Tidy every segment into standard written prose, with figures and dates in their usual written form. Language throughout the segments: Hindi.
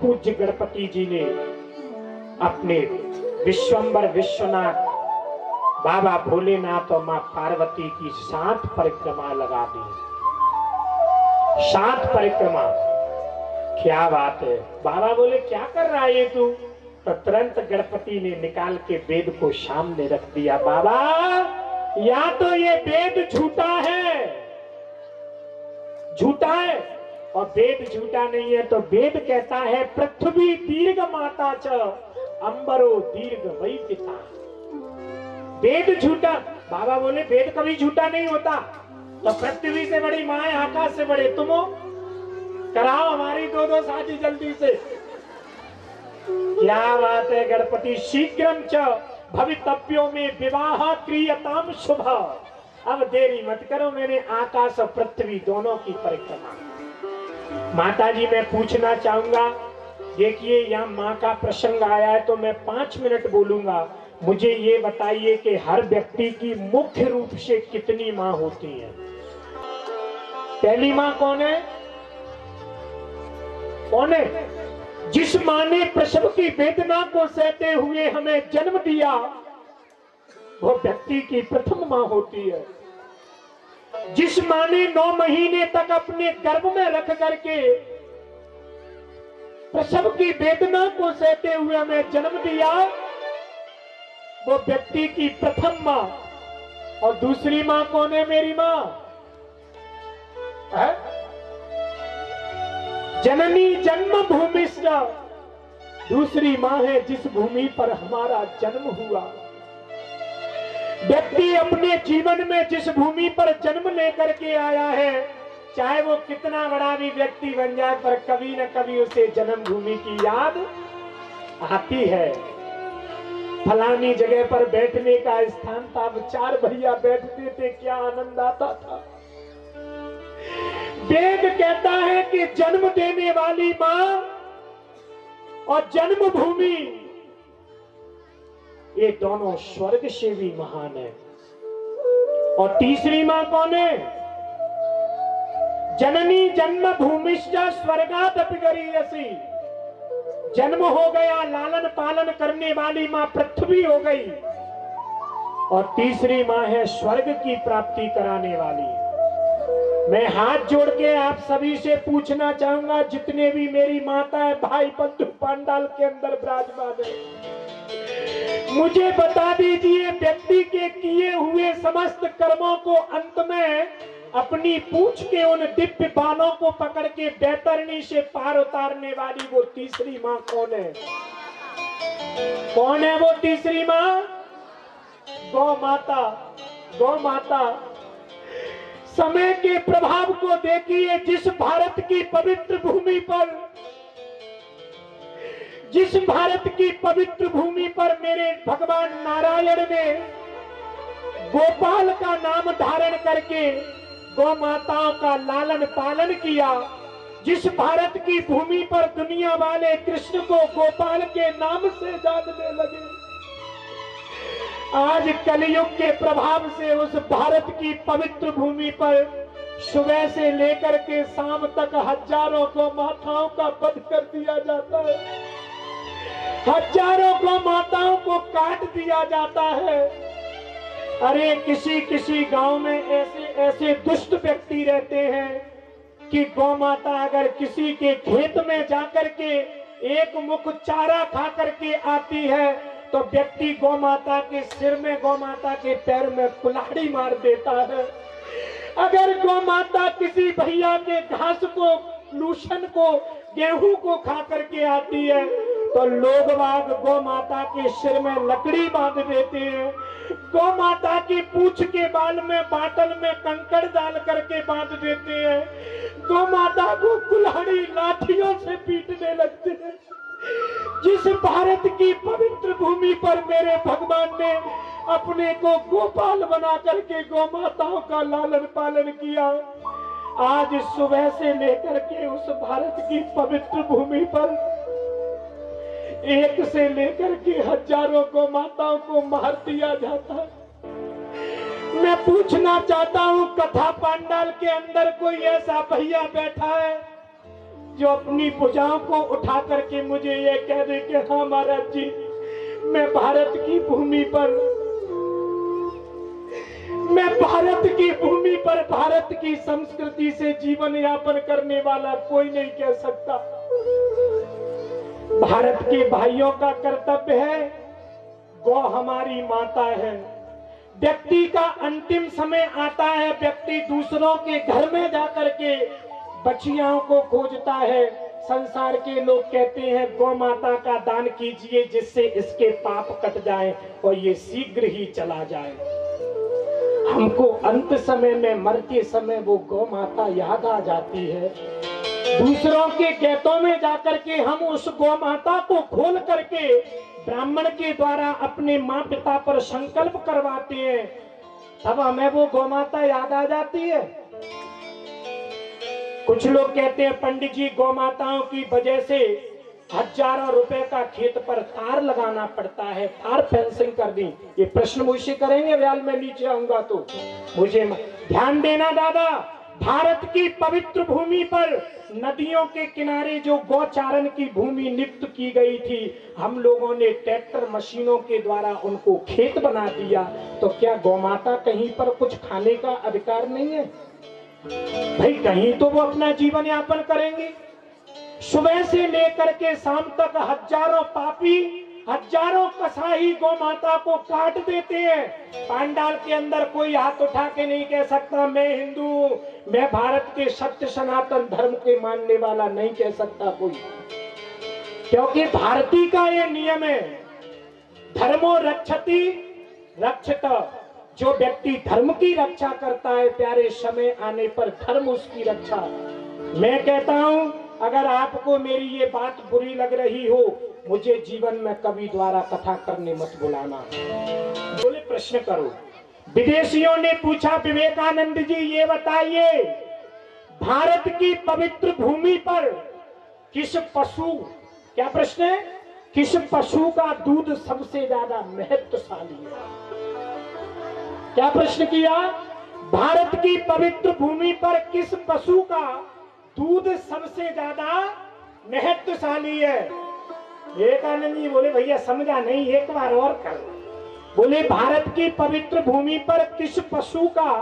पूज्य गणपति जी ने अपने विश्वंबर विश्वनाथ बाबा भोलेनाथ और मां पार्वती की 7 परिक्रमा लगा दी। 7 परिक्रमा, क्या बात है। बाबा बोले क्या कर रहा है ये तू? तो तुरंत गणपति ने निकाल के वेद को सामने रख दिया। बाबा या तो ये वेद झूठा है, झूठा है, और वेद झूठा नहीं है तो वेद कहता है पृथ्वी दीर्घ माता च अंबरो दीर्घ वही पिता। वेद झूठा। बाबा बोले वेद कभी झूठा नहीं होता। तो पृथ्वी से बड़ी माँ है, आकाश से बड़े तुम हो, कराओ हमारी 2-2 शादी जल्दी से। क्या बात है गणपति। शीघ्रम च भवितव्यों में विवाह क्रियताम शुभ। अब देरी मत करो, मैंने आकाश और पृथ्वी दोनों की परिक्रमा। माता जी मैं पूछना चाहूंगा, देखिए यहाँ माँ का प्रसंग आया है तो मैं 5 मिनट बोलूंगा। मुझे ये बताइए कि हर व्यक्ति की मुख्य रूप से कितनी माँ होती है? पहली माँ कौन है? कौन है? जिस माँ ने प्रसव की वेदना को सहते हुए हमें जन्म दिया, वो व्यक्ति की प्रथम माँ होती है। जिस माँ ने 9 महीने तक अपने गर्भ में रख करके प्रसव की वेदना को सहते हुए हमें जन्म दिया, वो व्यक्ति की प्रथम माँ। और दूसरी माँ कौन है? मेरी माँ है? जननी जन्म भूमिश्च, दूसरी माँ है जिस भूमि पर हमारा जन्म हुआ। व्यक्ति अपने जीवन में जिस भूमि पर जन्म लेकर के आया है, चाहे वो कितना बड़ा भी व्यक्ति बन जाए, पर कभी न कभी उसे जन्मभूमि की याद आती है। फलानी जगह पर बैठने का स्थान था, 4 भैया बैठते थे, क्या आनंद आता था। वेद कहता है कि जन्म देने वाली मां और जन्मभूमि, ये दोनों स्वर्ग से भी महान है। और तीसरी मां कौन है? जननी जन्म भूमिश्च स्वर्गादपि गरीयसी। जन्म हो गया, लालन पालन करने वाली मां पृथ्वी हो गई, और तीसरी मां है स्वर्ग की प्राप्ति कराने वाली। मैं हाथ जोड़ के आप सभी से पूछना चाहूंगा, जितने भी मेरी माता है, भाई बंधु पंडाल के अंदर विराजमान है, मुझे बता दीजिए व्यक्ति के किए हुए समस्त कर्मों को अंत में अपनी पूंछ के उन दिव्य बालों को पकड़ के बैतरणी से पार उतारने वाली वो तीसरी माँ कौन है? कौन है वो तीसरी माँ? गौ माता। गौ माता। समय के प्रभाव को देखिए, जिस भारत की पवित्र भूमि पर, जिस भारत की पवित्र भूमि पर मेरे भगवान नारायण ने गोपाल का नाम धारण करके गौ माताओं का लालन पालन किया, जिस भारत की भूमि पर दुनिया वाले कृष्ण को गोपाल के नाम से जानने लगे, आज कलयुग के प्रभाव से उस भारत की पवित्र भूमि पर सुबह से लेकर के शाम तक हजारों गौ माताओं का वध कर दिया जाता है, हजारों गौ माताओं को काट दिया जाता है। अरे किसी किसी गांव में ऐसे ऐसे दुष्ट व्यक्ति रहते हैं कि गौ माता अगर किसी के खेत में जाकर के एक मुख चारा खा करके आती है तो व्यक्ति गौ माता के सिर में, गौ माता के पैर में कुल्हाड़ी मार देता है। अगर गौ माता किसी भैया के घास को, लूसन को, गेहूं को खा करके आती है तो लोग बाग गौ माता के सिर में लकड़ी बांध देते हैं, गौ माता की पूंछ के बाल में, बाटल में कंकड़ डाल करके बांध देते हैं, गौ माता को कुल्हाड़ी लाठियों से पीटने लगते हैं। जिस भारत की पवित्र भूमि पर मेरे भगवान ने अपने को गोपाल बना करके गौ माताओं का लालन पालन किया, आज सुबह से लेकर के उस भारत की पवित्र भूमि पर एक से लेकर के हजारों गौ माताओं को मार दिया जाता है। मैं पूछना चाहता हूं, कथा पंडाल के अंदर कोई ऐसा भैया बैठा है जो अपनी भुजाओं को उठा करके मुझे ये कह दे कि हाँ महाराज जी, मैं भारत की भूमि पर भारत की संस्कृति से जीवन यापन करने वाला कोई नहीं कह सकता। भारत के भाइयों का कर्तव्य है, गौ हमारी माता है। व्यक्ति का अंतिम समय आता है, व्यक्ति दूसरों के घर में जाकर के बच्चियों को खोजता है। संसार के लोग कहते हैं गौ माता का दान कीजिए जिससे इसके पाप कट जाए और ये शीघ्र ही चला जाए। हमको अंत समय में, मरते समय वो गौ माता याद आ जाती है। दूसरों के खेतों में जाकर के हम उस गौ माता को खोल करके ब्राह्मण के द्वारा अपने माँ पिता पर संकल्प करवाते हैं, तब हमें वो गौ माता याद आ जाती है। कुछ लोग कहते हैं पंडित जी, गौ माताओं की वजह से हजारों रुपए का खेत पर तार लगाना पड़ता है, तार फेंसिंग कर दी। ये प्रश्न मुझसे करेंगे व्याल, मैं नीचे आऊंगा तो मुझे ध्यान देना दादा। भारत की पवित्र भूमि पर नदियों के किनारे जो गौचारण की भूमि नियुक्त की गई थी, हम लोगों ने ट्रैक्टर मशीनों के द्वारा उनको खेत बना दिया। तो क्या गौमाता कहीं पर कुछ खाने का अधिकार नहीं है? भाई कहीं तो वो अपना जीवन यापन करेंगे। सुबह से लेकर के शाम तक हजारों पापी, हजारों कसाई गौ माता को काट देते हैं। पांडाल के अंदर कोई हाथ उठा के नहीं कह सकता मैं हिंदू, मैं भारत के सत्य सनातन धर्म के मानने वाला नहीं कह सकता कोई, क्योंकि भारतीय का ये नियम है, धर्मो रक्षति रक्षित। जो व्यक्ति धर्म की रक्षा करता है, प्यारे समय आने पर धर्म उसकी रक्षा। मैं कहता हूं, अगर आपको मेरी ये बात बुरी लग रही हो, मुझे जीवन में कभी द्वारा कथा करने मत बुलाना। बोले प्रश्न करो। विदेशियों ने पूछा विवेकानंद जी ये बताइए, भारत की पवित्र भूमि पर किस पशु, क्या प्रश्न है, किस पशु का दूध सबसे ज्यादा महत्वशाली है? क्या प्रश्न किया? भारत की पवित्र भूमि पर किस पशु का दूध सबसे ज्यादा महत्वशाली है? विवेकानंद जी बोले भैया समझा नहीं, एक बार और कर। बोले भारत की पवित्र भूमि पर किस पशु का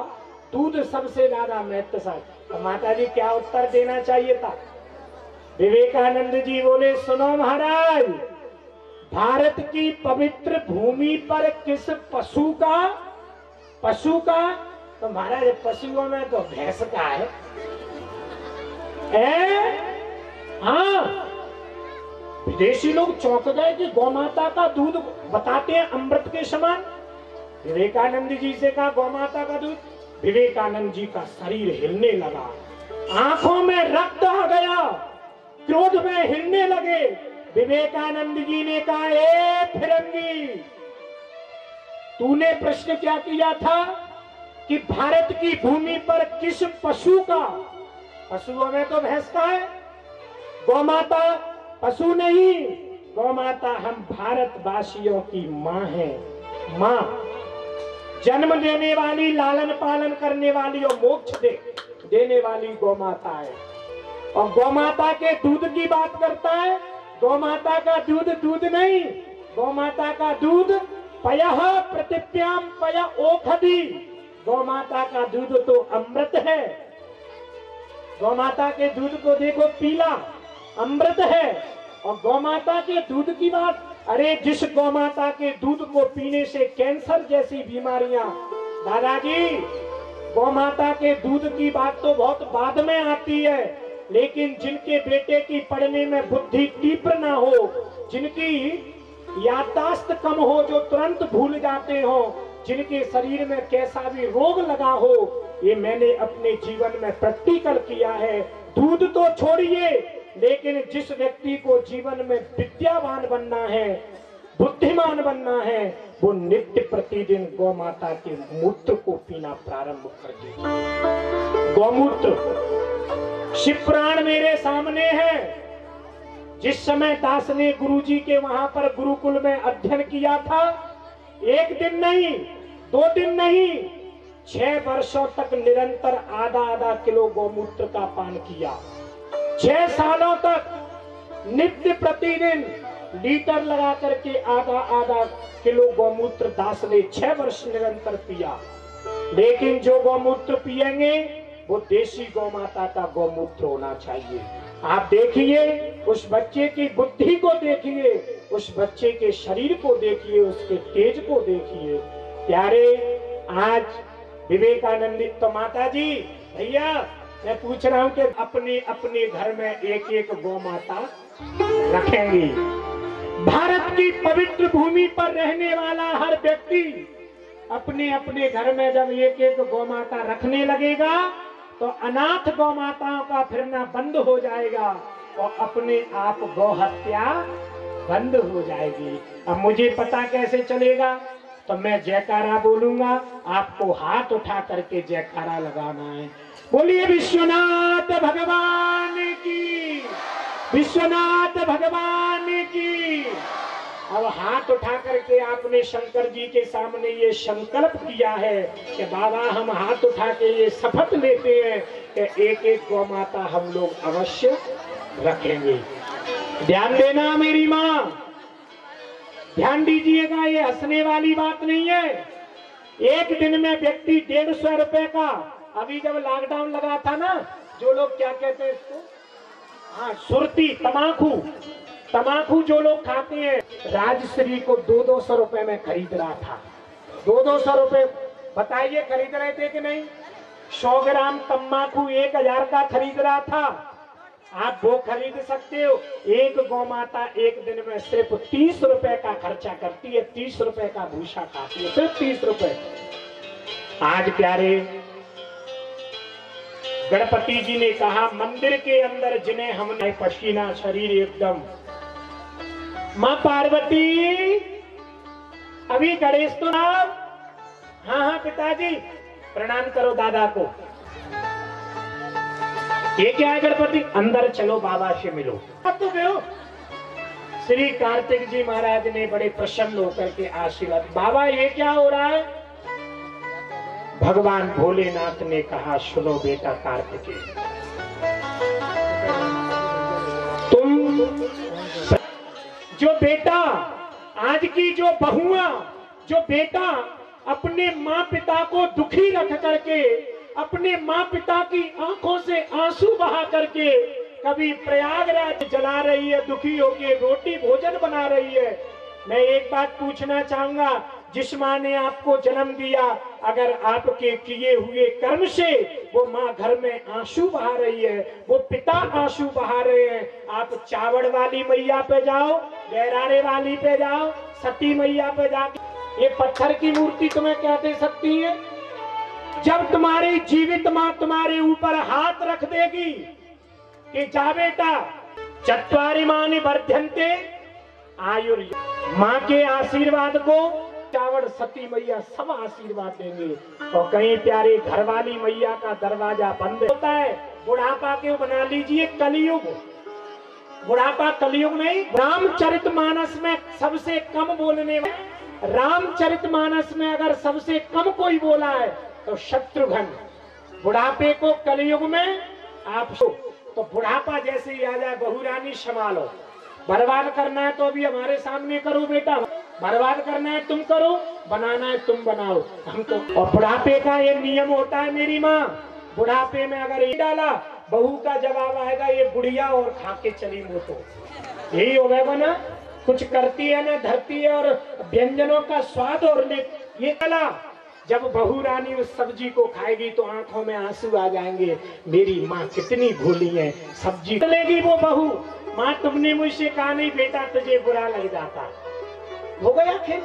दूध सबसे ज्यादा महत्वशाली? तो माता जी क्या उत्तर देना चाहिए था? विवेकानंद जी बोले सुनो महाराज, भारत की पवित्र भूमि पर किस पशु का, तो महाराज पशुओं में तो भैंस का है। हाँ, विदेशी लोग चौंक गए कि गौ माता का दूध बताते हैं अमृत के समान। विवेकानंद जी से कहा गौ माता का दूध, विवेकानंद जी का शरीर हिलने लगा, आंखों में रक्त आ गया, क्रोध में हिलने लगे। विवेकानंद जी ने कहा ए फिरंगी, तूने प्रश्न क्या किया था कि भारत की भूमि पर किस पशु का, पशुओं में तो भैंस का है, गौ माता पशु नहीं, गौ माता हम भारतवासियों की माँ है। माँ जन्म देने वाली, लालन पालन करने वाली और मोक्ष देने वाली गौ माता है। और गौ माता के दूध की बात करता है, गौ माता का दूध दूध नहीं, गौ माता का दूध पयः प्रतिप्याम पय ओखधि, गौ माता का दूध तो अमृत है। गौ माता के दूध को देखो पीला, अमृत है। और गौ माता के दूध की बात, अरे जिस गौ माता के दूध को पीने से कैंसर जैसी बीमारियां, दादाजी गौ माता के दूध की बात तो बहुत बाद में आती है, लेकिन जिनके बेटे की पढ़ने में बुद्धि तीव्र ना हो, जिनकी याददाश्त कम हो, जो तुरंत भूल जाते हो, जिनके शरीर में कैसा भी रोग लगा हो, ये मैंने अपने जीवन में प्रैक्टिकल किया है। दूध तो छोड़िए, लेकिन जिस व्यक्ति को जीवन में विद्यावान बनना है, बुद्धिमान बनना है, वो नित्य प्रतिदिन गौ माता के मूत्र को पीना प्रारंभ कर दे। गौमूत्र शिवपुराण मेरे सामने है। जिस समय दास ने गुरुजी के वहां पर गुरुकुल में अध्ययन किया था, एक दिन नहीं, 2 दिन नहीं, 6 वर्षों तक निरंतर आधा किलो गौमूत्र का पान किया। 6 सालों तक नित्य प्रतिदिन लीटर लगा करके आधा आधा किलो गौमूत्र दास ने 6 वर्ष निरंतर पिया। लेकिन जो गौमूत्र पिएंगे वो देशी गौ माता का गौमूत्र होना चाहिए। आप देखिए उस बच्चे की बुद्धि को, देखिए उस बच्चे के शरीर को, देखिए उसके तेज को देखिए। प्यारे, आज विवेकानंदित तो माता जी, भैया मैं पूछ रहा हूं कि अपने अपने घर में एक एक गौ माता रखेंगे। भारत की पवित्र भूमि पर रहने वाला हर व्यक्ति अपने अपने घर में जब एक एक गौ माता रखने लगेगा तो अनाथ गौ माताओं का फिरना बंद हो जाएगा और अपने आप गौ हत्या बंद हो जाएगी। अब मुझे पता कैसे चलेगा? तो मैं जयकारा बोलूंगा, आपको हाथ उठा करके जयकारा लगाना है। बोलिए विश्वनाथ भगवान की, विश्वनाथ भगवान की। अब हाथ उठा करके आपने शंकर जी के सामने ये संकल्प किया है कि बाबा हम हाथ उठा के ये शपथ लेते हैं कि एक एक गौ माता हम लोग अवश्य रखेंगे। ध्यान देना मेरी माँ, ध्यान दीजिएगा, ये हंसने वाली बात नहीं है। एक दिन में व्यक्ति 150 रुपए का, अभी जब लॉकडाउन लगा था ना, जो लोग क्या कहते हैं इसको, हाँ सुरती, तमाकू जो लोग खाते हैं, राजश्री को 200 रुपए में खरीद रहा था। 200 रुपए, बताइए खरीद रहे थे कि नहीं? 100 ग्राम तम्बाकू 1000 का खरीद रहा था। आप वो खरीद सकते हो। एक गौ माता एक दिन में सिर्फ 30 रुपए का खर्चा करती है, 30 रुपए का भूसा खाती है, सिर्फ 30 रुपए। आज प्यारे, गणपति जी ने कहा मंदिर के अंदर जिन्हें हमने पसीना शरीर एकदम, माँ पार्वती, अभी गणेश तो ना, हाँ पिताजी प्रणाम करो दादा को। ये क्या है गणपति? अंदर चलो बाबा से मिलो। अब तो गयो। श्री कार्तिक जी महाराज ने बड़े प्रसन्न होकर के आशीर्वाद, बाबा ये क्या हो रहा है? भगवान भोलेनाथ ने कहा सुनो बेटा कार्तिकेय, तुम जो बेटा, आज की जो बहुआ, जो बेटा अपने माँ पिता को दुखी रख करके, अपने माँ पिता की आंखों से आंसू बहा करके कभी प्रयागराज जला रही है, दुखी होके रोटी भोजन बना रही है। मैं एक बात पूछना चाहूंगा, जिस माँ ने आपको जन्म दिया, अगर आपके किए हुए कर्म से वो माँ घर में आंसू बहा रही है, वो पिता आंसू बहा रहे हैं, आप चावड़ वाली मैया पे जाओ, गहरारे वाली पे जाओ, सती मैया पे जाके ये पत्थर की मूर्ति तुम्हें क्या दे सकती है? जब तुम्हारी जीवित माँ तुम्हारे ऊपर हाथ रख देगी कि जा बेटा, चत्वारि मानि वर्धन्ते आयुर्, माँ के आशीर्वाद को चावड़ सती मैया सब आशीर्वाद देंगे। और कहीं प्यारे घरवाली मैया का दरवाजा बंद होता है। बुढ़ापा के बना लीजिए कलयुग, बुढ़ापा कलयुग नहीं। रामचरितमानस में सबसे कम बोलने वाले, रामचरितमानस में अगर सबसे कम कोई बोला है तो शत्रुघ्न। बुढ़ापे को कलयुग में आप तो बुढ़ापा जैसे ही आ जाए, बहू रानी संभालो, बर्बाद करना है तो अभी हमारे सामने करो बेटा, बर्बाद करना है तुम करो, बनाना है तुम बनाओ, हम तो। और बुढ़ापे का ये नियम होता है मेरी माँ, बुढ़ापे में अगर ये डाला, बहू का जवाब आएगा ये बुढ़िया और खा के चली मुँह, तो यही हो गया ना, कुछ करती है ना धरती है, और व्यंजनों का स्वाद और ये कला। जब बहू रानी उस सब्जी को खाएगी तो आंखों में आंसू आ जाएंगे, मेरी माँ कितनी भूली है, सब्जी लेगी वो बहू, माँ तुमने मुझसे कहा नहीं बेटा, तुझे बुरा लग जाता, हो गया फिर।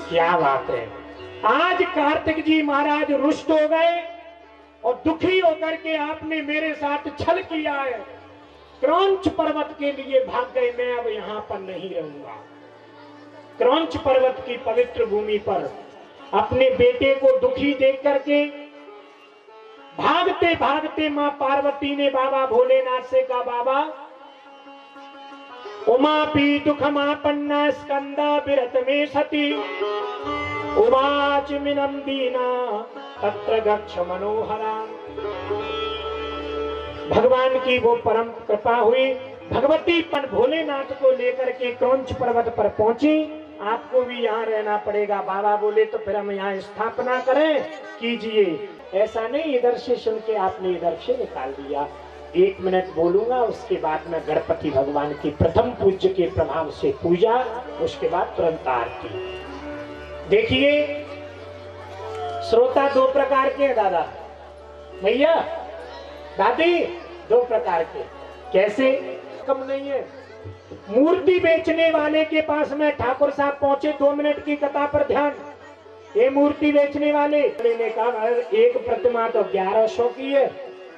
क्या बात है। आज कार्तिक जी महाराज रुष्ट हो गए और दुखी होकर के आपने मेरे साथ छल किया है, क्रौंच पर्वत के लिए भाग गए, मैं अब यहाँ पर नहीं रहूंगा। क्रौंच पर्वत की पवित्र भूमि पर अपने बेटे को दुखी देख करके भागते भागते मां पार्वती ने बाबा भोलेनाथ से कहा, बाबा उमा पी दुखमापन्ना स्कंदा विरत में सती, उवाच मिनम दीना तत्र गच्छ मनोहरा। भगवान की वो परम कृपा हुई। भगवती पर भोलेनाथ को लेकर के क्रौंच पर्वत पर पहुंची। आपको भी यहाँ रहना पड़ेगा। बाबा बोले तो फिर हम यहाँ स्थापना करें, कीजिए। ऐसा नहीं इधर से सुन के आपने इधर से निकाल दिया। 1 मिनट बोलूंगा, उसके बाद में गणपति भगवान की प्रथम पूज्य के प्रभाव से पूजा, उसके बाद तुरंत आरती। देखिए श्रोता 2 प्रकार के हैं दादा, भैया, दादी, 2 प्रकार के। कैसे? कम नहीं है। मूर्ति बेचने वाले के पास में ठाकुर साहब पहुंचे, 2 मिनट की कथा पर ध्यान। ये मूर्ति बेचने वाले ने कहा एक प्रतिमा तो 1100 की है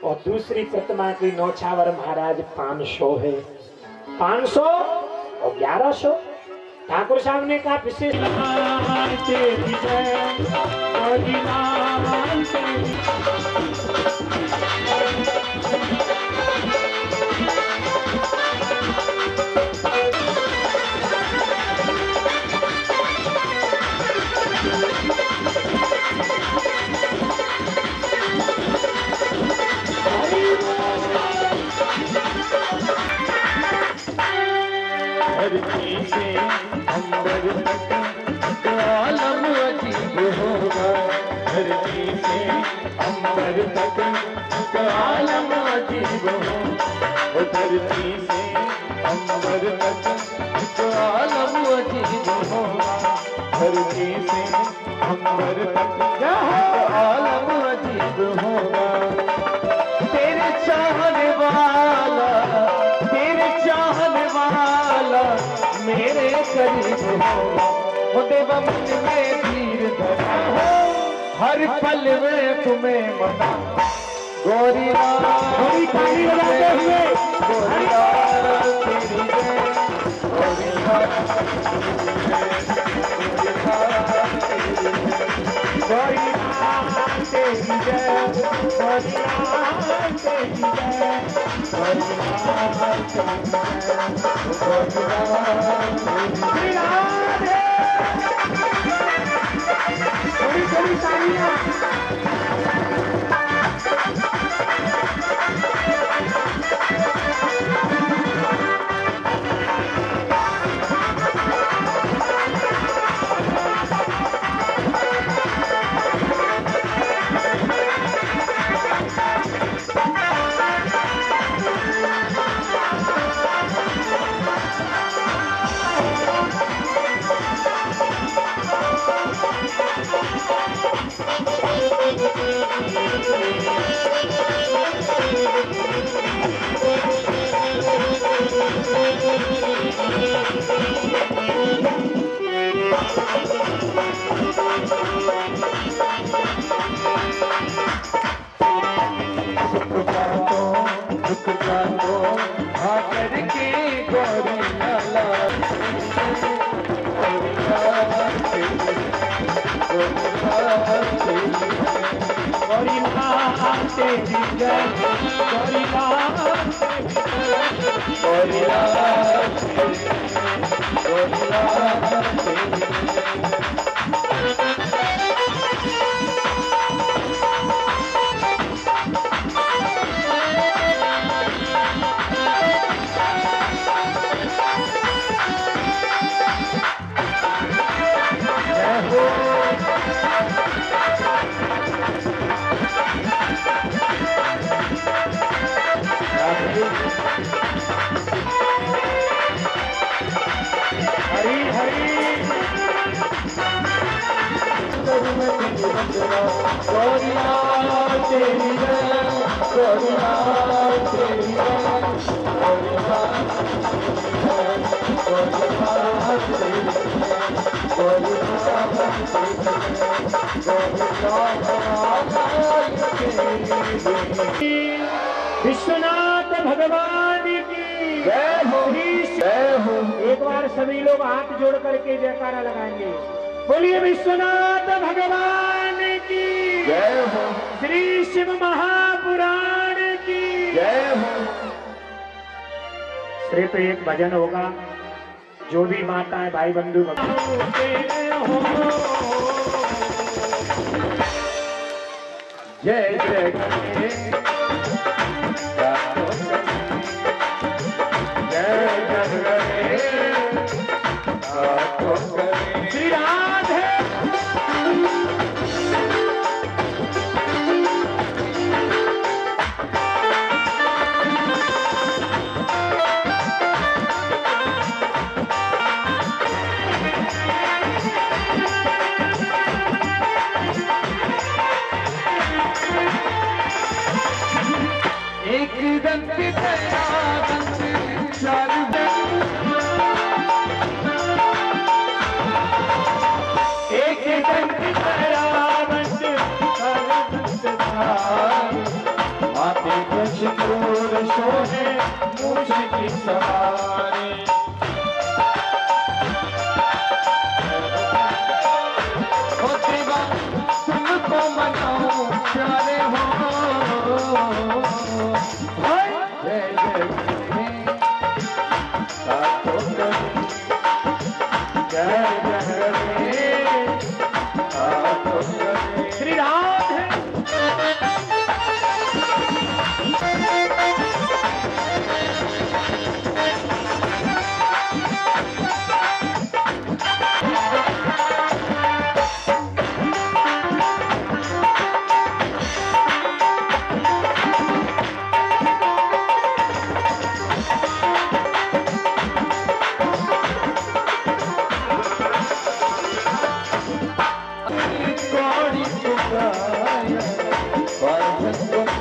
और दूसरी प्रतिमा की नौछावर महाराज 500 है। 500 और 1100। ठाकुर साहब ने कहा विशेष धरती से अंबर तक आलम अजीब होगा। धरती से अंबर तक आलम अजीब होगा। धरती से अंबर तक आलम अजीब होगा। धरती से अंबर तक आलम अजीब होगा। तेरे चाहने वाला, तेरे चाहने वाला मेरे करीब हो। देवा मन में धीर धरा हो, हर पल में तुम्हें मना। गोरी गोरी ताली बजाते हुए गोरी तेरी विश्वनाथ भगवान की जय हो। जय हो। एक बार सभी लोग हाथ जोड़ करके जयकारा लगाएंगे। बोलिए विश्वनाथ भगवान की जय हो। श्री शिव महापुराण की जय हो। सिर्फ एक भजन होगा, जो भी माता है भाई बंधु जय जय दूर सोहे मुझे की सवारी। तुमको मनाऊं प्यारे हो, जय जय श्री राधे।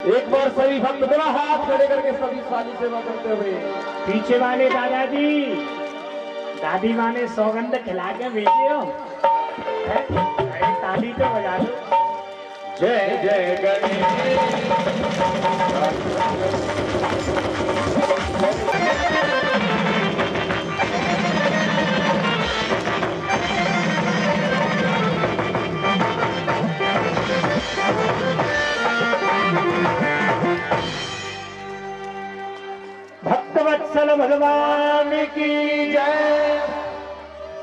एक बार सभी भक्त दोनों हाथ खड़े करके सभी साली सेवा करते हुए पीछे वाले दादाजी दादी माँ ने सौगंध खिला के भेजे हो, ताली तो बजा दो। जय जय गणेश। भक्तवत्सल भगवान की जय।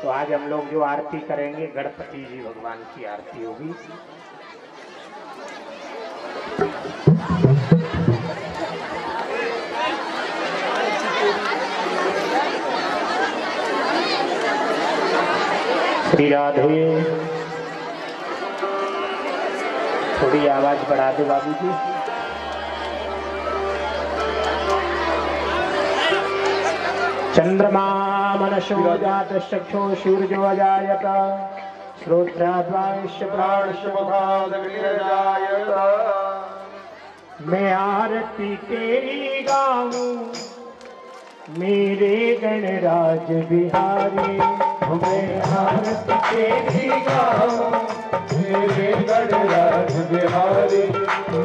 तो आज हम लोग जो आरती करेंगे गणपति जी भगवान की आरती होगी। श्री राधे। थोड़ी आवाज बढ़ा दो बाबू जी। चंद्रमा मनसो जात चक्षो सूर्यो अजायत श्रोत्राद्वांश प्राणश मुखादग्निर्जायत। मैं आरती तेरी गाऊं मेरे गणराज बिहारी। मैं आरती तेरी गाऊं मेरे गणराज बिहारी।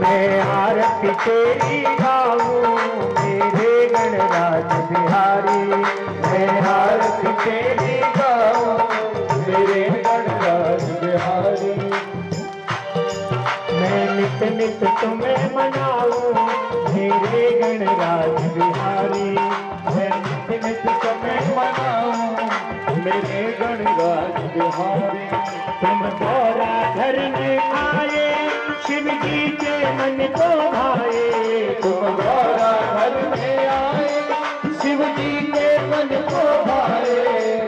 मैं आरती तेरी गाऊं मेरे गणराज बिहारी। मैं आरती तेरी गाऊं मेरे गणराज बिहारी। मैं नित नित तुम्हें मनाऊं मेरे गणराज बिहारी। मैं नित नित तुम्हें मनाऊं मेरे गणराज बिहारी। तुम गौरा घर में आए शिव जी के मन को भाए। तुम गौरा घर में आए शिव जी के मन को भाए।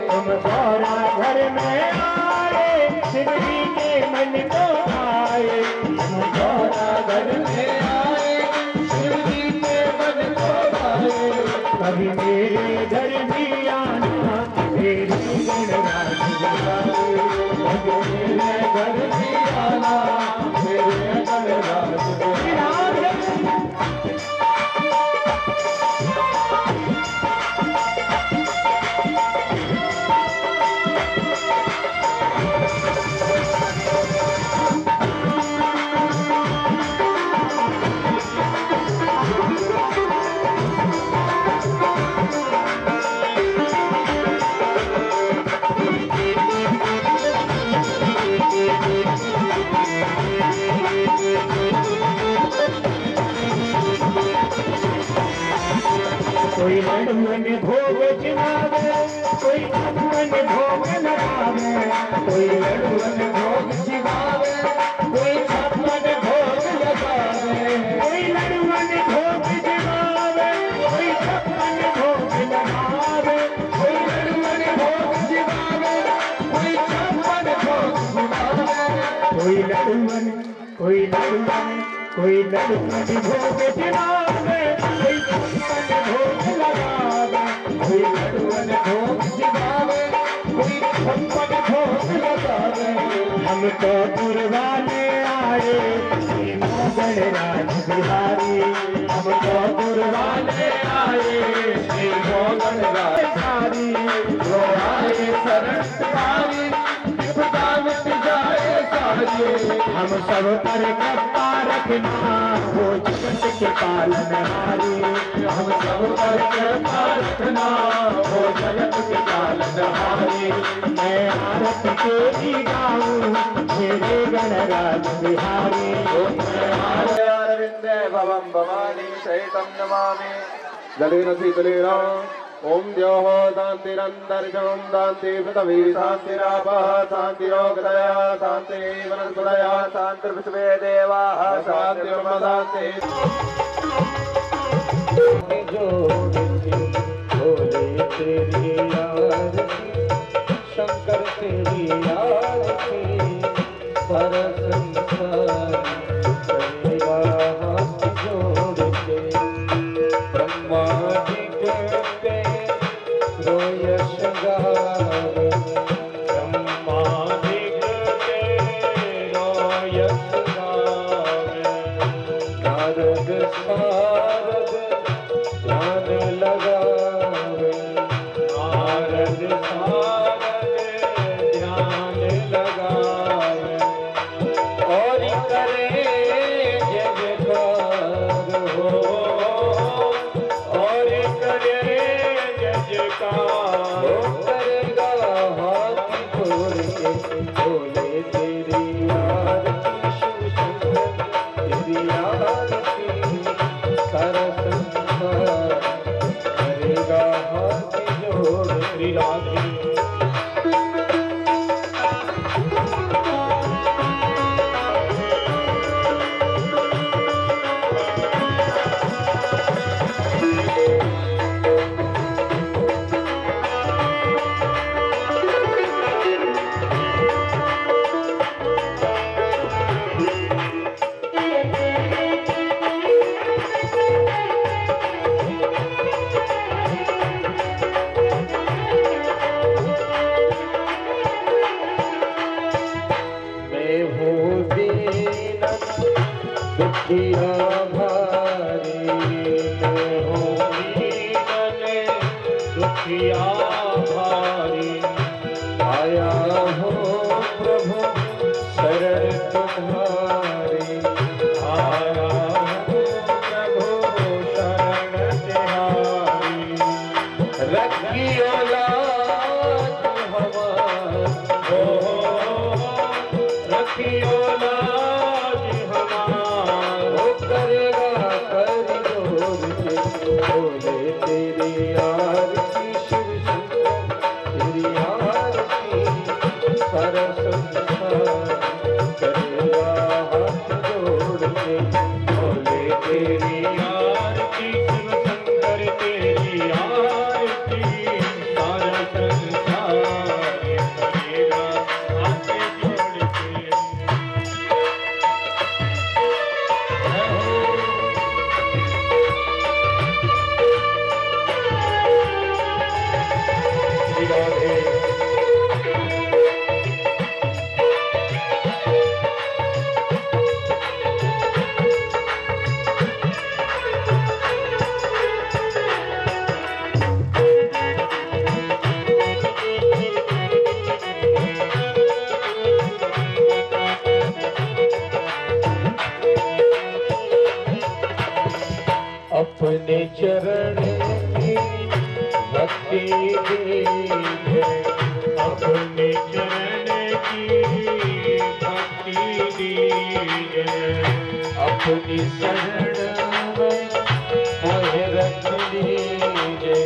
तुम गौरा घर में आए शिव जी के मन को भाए। तुम गौरा घर में आए शिव जी के मन को भाए। कभी मेरे घर भी आना मेरी गणराज बिहारी। मेरे घर भी आना मेरे गणराज बिहारी। कोई लड़ुअन भोग जिनावे कोई छप्पन भोग लगावे। कोई लड़ुअन भोग जिगावे कोई छप्पन भोग लगावे। कोई लड़ुअन भोग जिनावे कोई छप्पन भोग लगावे। कोई लड़ुअन भोग जिगावे कोई छप्पन भोग जिगावे। कोई लड़ुअन कोई लड़ुअन कोई लड़ुअन भोग जिनावे कोई छप्पन भोग लगावे। कोई लड़ुअन भोग जिगावे कोई छप्पन भोग लगावे। हम तो पुरवाने आए गणराज बिहारी। हम तो पुरवाने आए श्री गणराज बिहारी। जो आए शरण तुम्हारी विपदा मिट जाए सारी। हम सब पर कृपा रखना वो जगत के पालनहारी। हम सब पर कृपा रखना वो जगत के पालनहारी। मैं आरती तेरी गाऊं मेरे गणराज बिहारी। अरविंदे भवं भवानी सहितं नमामि। जलेन शीतलेन ओम द्योः शान्तिरन्तरिक्षं शान्ति पृथिवी शान्तिरापः शान्तिरोगदया शान्ति वनस्पतयः शान्तिर्विश्वे देवाः शान्तिर्ब्रह्म शान्ति। बोले तेरी आरती शंकर तेरी आरती सारा संसार करेगा हाथ जोड़ के। ब्रह्मा जी कहते रोयश गावे ब्रह्मा जी कहते रोयश गावे। नारद सारद ध्यान लगावे नारद सारद ध्यान लगावे। और करे जयकार हो और करे जयकार हो। करेगा हाथ जोड़ के बोले तेरी आरती शिव शंकर तेरी आरती सारा संसार करेगा हाथ जोड़। श्री राधे दुखिया भारी मैं हूँ दीन दुखिया भारी। आया हो प्रभु शरण तुम्हारी आया हो प्रभु शरण तिहारी। रखियो लाज हमार रखियो लाज हमार। वो करेगा कर जोर के बोले तेरी आरती शिव शंकर तेरी आरती सारा संसार करेगा हाथ जोड़ के। बोले तेरी आरती शिव शंकर तेरी आरती सारा संसार करेगा हाथ जोड़ के। अपने चरण की भक्ति दीजिए अपने चरण की भक्ति दीजिए। अपनी शरण में मोहे रख लीजिए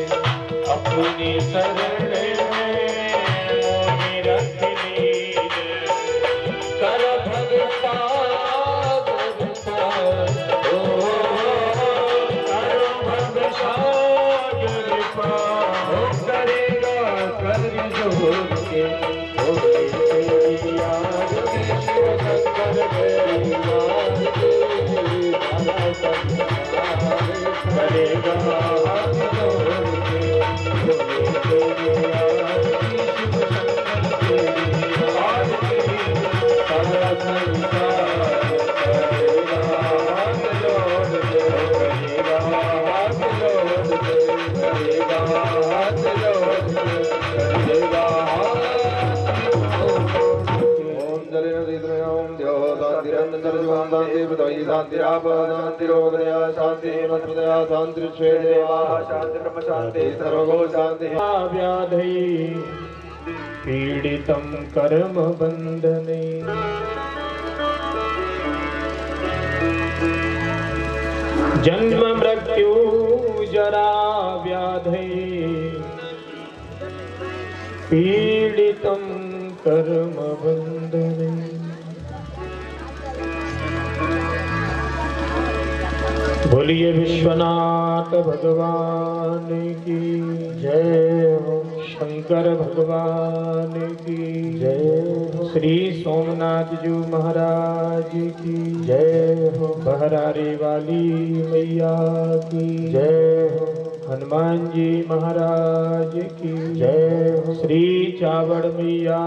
अपनी शरण में मोहे रख लीजिए। कर भगवान करेगा कर जोड़ के बोले तेरी आरती शिव शंकर तेरी आरती करेगा हाथ जोड़ के बोले तेरी आरती शिव शंकर तेरी आरती सारा संसार करेगा हाथ जोड़ के। करेगा हाथ जोड़ के करेगा हाथ जोड़ के करेगा हाथ। ओम जलेन शीतलेन ओम द्योः पृथ्वी शांतिराप शांतिरोदया शांति मन्त्रदया शांतिर्षेदेवा शांति ब्रह्म शांति सर्वगो शांति व्याधि पीडितं कर्म बंधने जन्म मृत्यु जरा व्याधि पीडितं कर्म बंधने। बोलिए विश्वनाथ भगवान की जय हो, शंकर भगवान की जय हो, श्री सोमनाथ जी महाराज की जय हो, बहरारे वाली मैया की जय हो, हनुमान जी महाराज की जय हो, श्री चावड़ मैया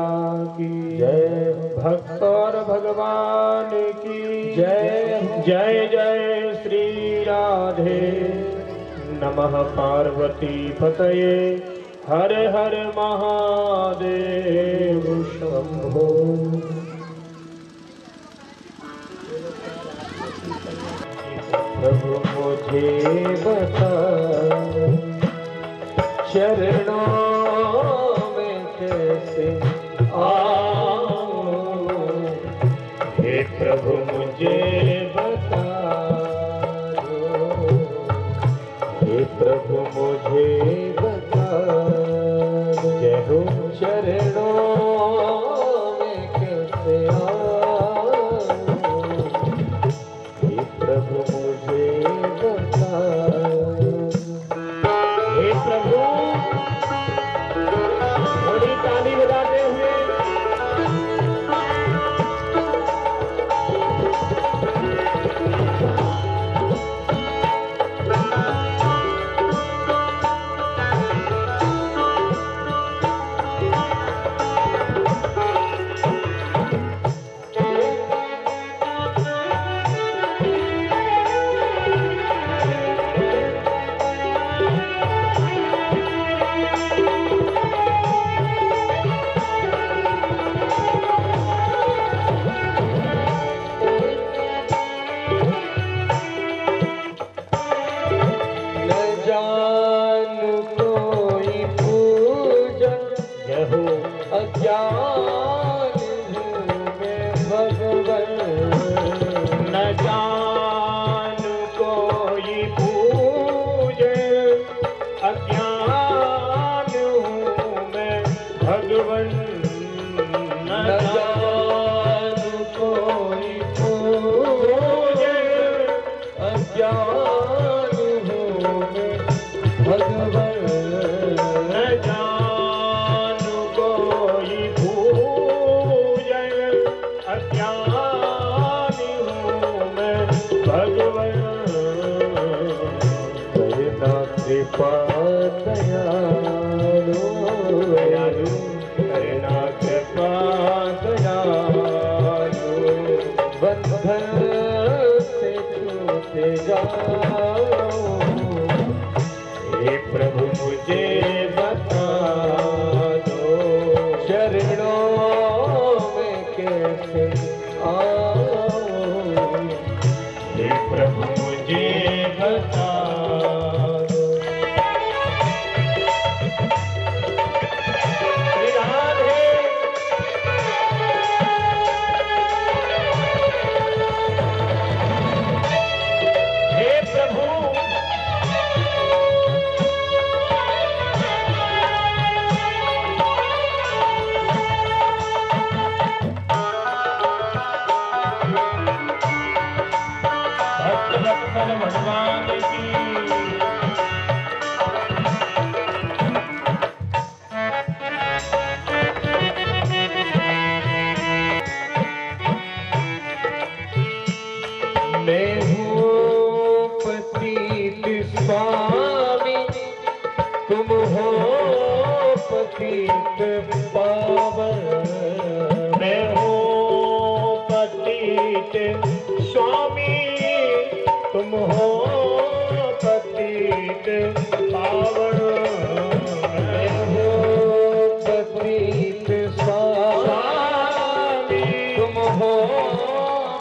की जय हो, भक्त और भगवान की जय हो। जय जय श्री राधे नमः पार्वती पतये हर हर महादेव शंभो। प्रभु मुझे बता चरणों में कैसे आऊं, हे प्रभु मुझे बता दो, हे प्रभु मुझे बता दो, जय हो चरणों में कैसे आऊं, हे प्रभु मुझे बता दो। हे प्रभु बड़ी ताली बजाते हुए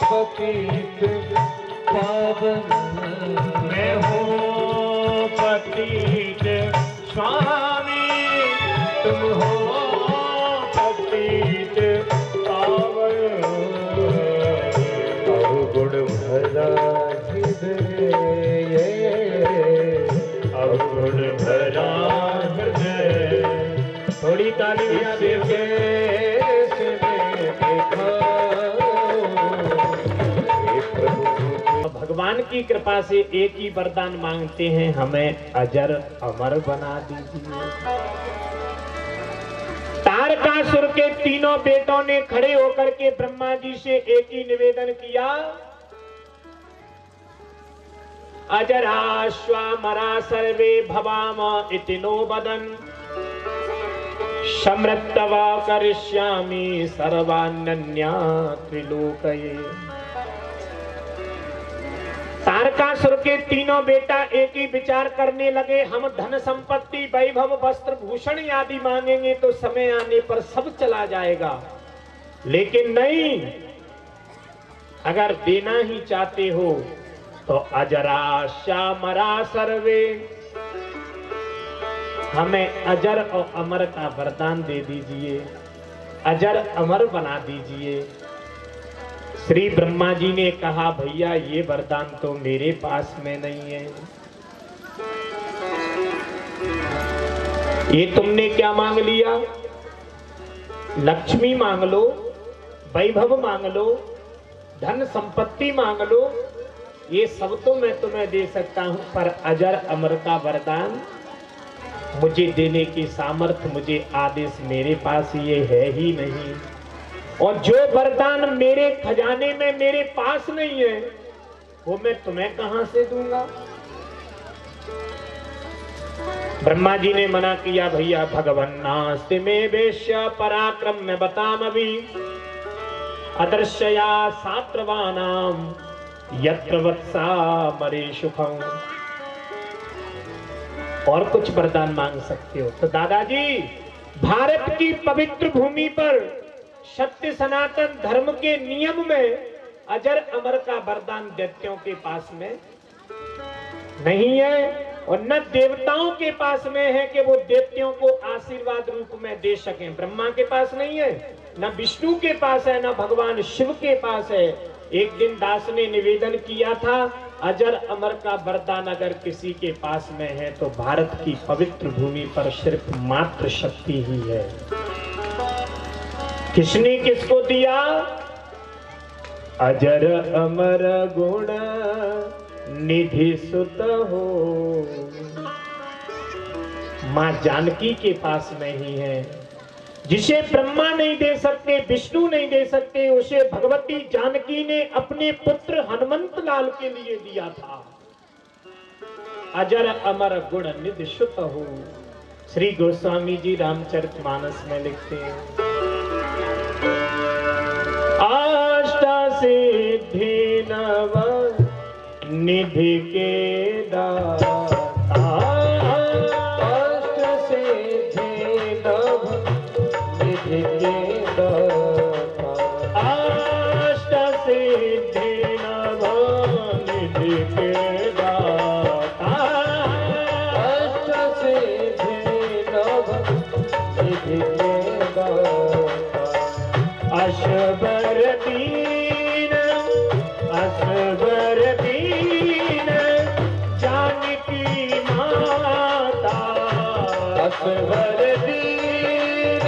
पतित तुम हो पतित पावन, अवगुण भरा हृदय, अवगुण भरा हृदय। थोड़ी तालियां देके भगवान की कृपा से एक ही वरदान मांगते हैं, हमें अजर अमर बना दीजिए। तारकासुर के तीनों बेटों ने खड़े होकर के ब्रह्मा जी से एक ही निवेदन किया, अजराश्वामरा सर्वे भवाम इति नो वदन्, समृद्धवा करिष्यामि सर्वान्यन्या त्रिलोकये। तारकासुर के तीनों बेटा एक ही विचार करने लगे, हम धन संपत्ति वैभव वस्त्र भूषण आदि मांगेंगे तो समय आने पर सब चला जाएगा, लेकिन नहीं, अगर देना ही चाहते हो तो अजरा श्यामरा सर्वे, हमें अजर और अमर का वरदान दे दीजिए, अजर अमर बना दीजिए। श्री ब्रह्मा जी ने कहा, भैया ये वरदान तो मेरे पास में नहीं है, ये तुमने क्या मांग लिया? लक्ष्मी मांग लो, वैभव मांग लो, धन संपत्ति मांग लो, ये सब तो मैं तुम्हें दे सकता हूं, पर अजर अमर का वरदान मुझे देने की सामर्थ्य, मुझे आदेश मेरे पास ये है ही नहीं। और जो वरदान मेरे खजाने में मेरे पास नहीं है वो मैं तुम्हें कहां से दूंगा? ब्रह्मा जी ने मना किया, भैया भगवन नास्ति में वेश्य पराक्रम में बताम अभी, अदर्शया सात्रवानाम यत्र वत्सा मरे सुखम। और कुछ वरदान मांग सकते हो तो दादाजी, भारत की पवित्र भूमि पर सत्य सनातन धर्म के नियम में अजर अमर का वरदान दैत्यों के पास में नहीं है, और न देवताओं के पास में है कि वो दैत्यों को आशीर्वाद रूप में दे सकें। ब्रह्मा के पास नहीं है, न विष्णु के पास है, न भगवान शिव के पास है। एक दिन दास ने निवेदन किया था, अजर अमर का वरदान अगर किसी के पास में है तो भारत की पवित्र भूमि पर सिर्फ मात्र शक्ति ही है। किसने किसको दिया? अजर अमर गुण निधि सुत हो, मां जानकी के पास में ही है। जिसे ब्रह्मा नहीं दे सकते, विष्णु नहीं दे सकते, उसे भगवती जानकी ने अपने पुत्र हनुमंत लाल के लिए दिया था। अजर अमर गुण निधि सुत हो। श्री गोस्वामी जी रामचरितमानस में लिखते हैं, अष्ट सिद्धि नव निधि के दाता, अष्ट सिद्धि नव निधि के दाता, अष्ट सिद्धि नव निधि के दाता, अष्ट सिद्धि नव निधि के दाता, असबर दीन असबर दीन जानकी माता, असबर दीन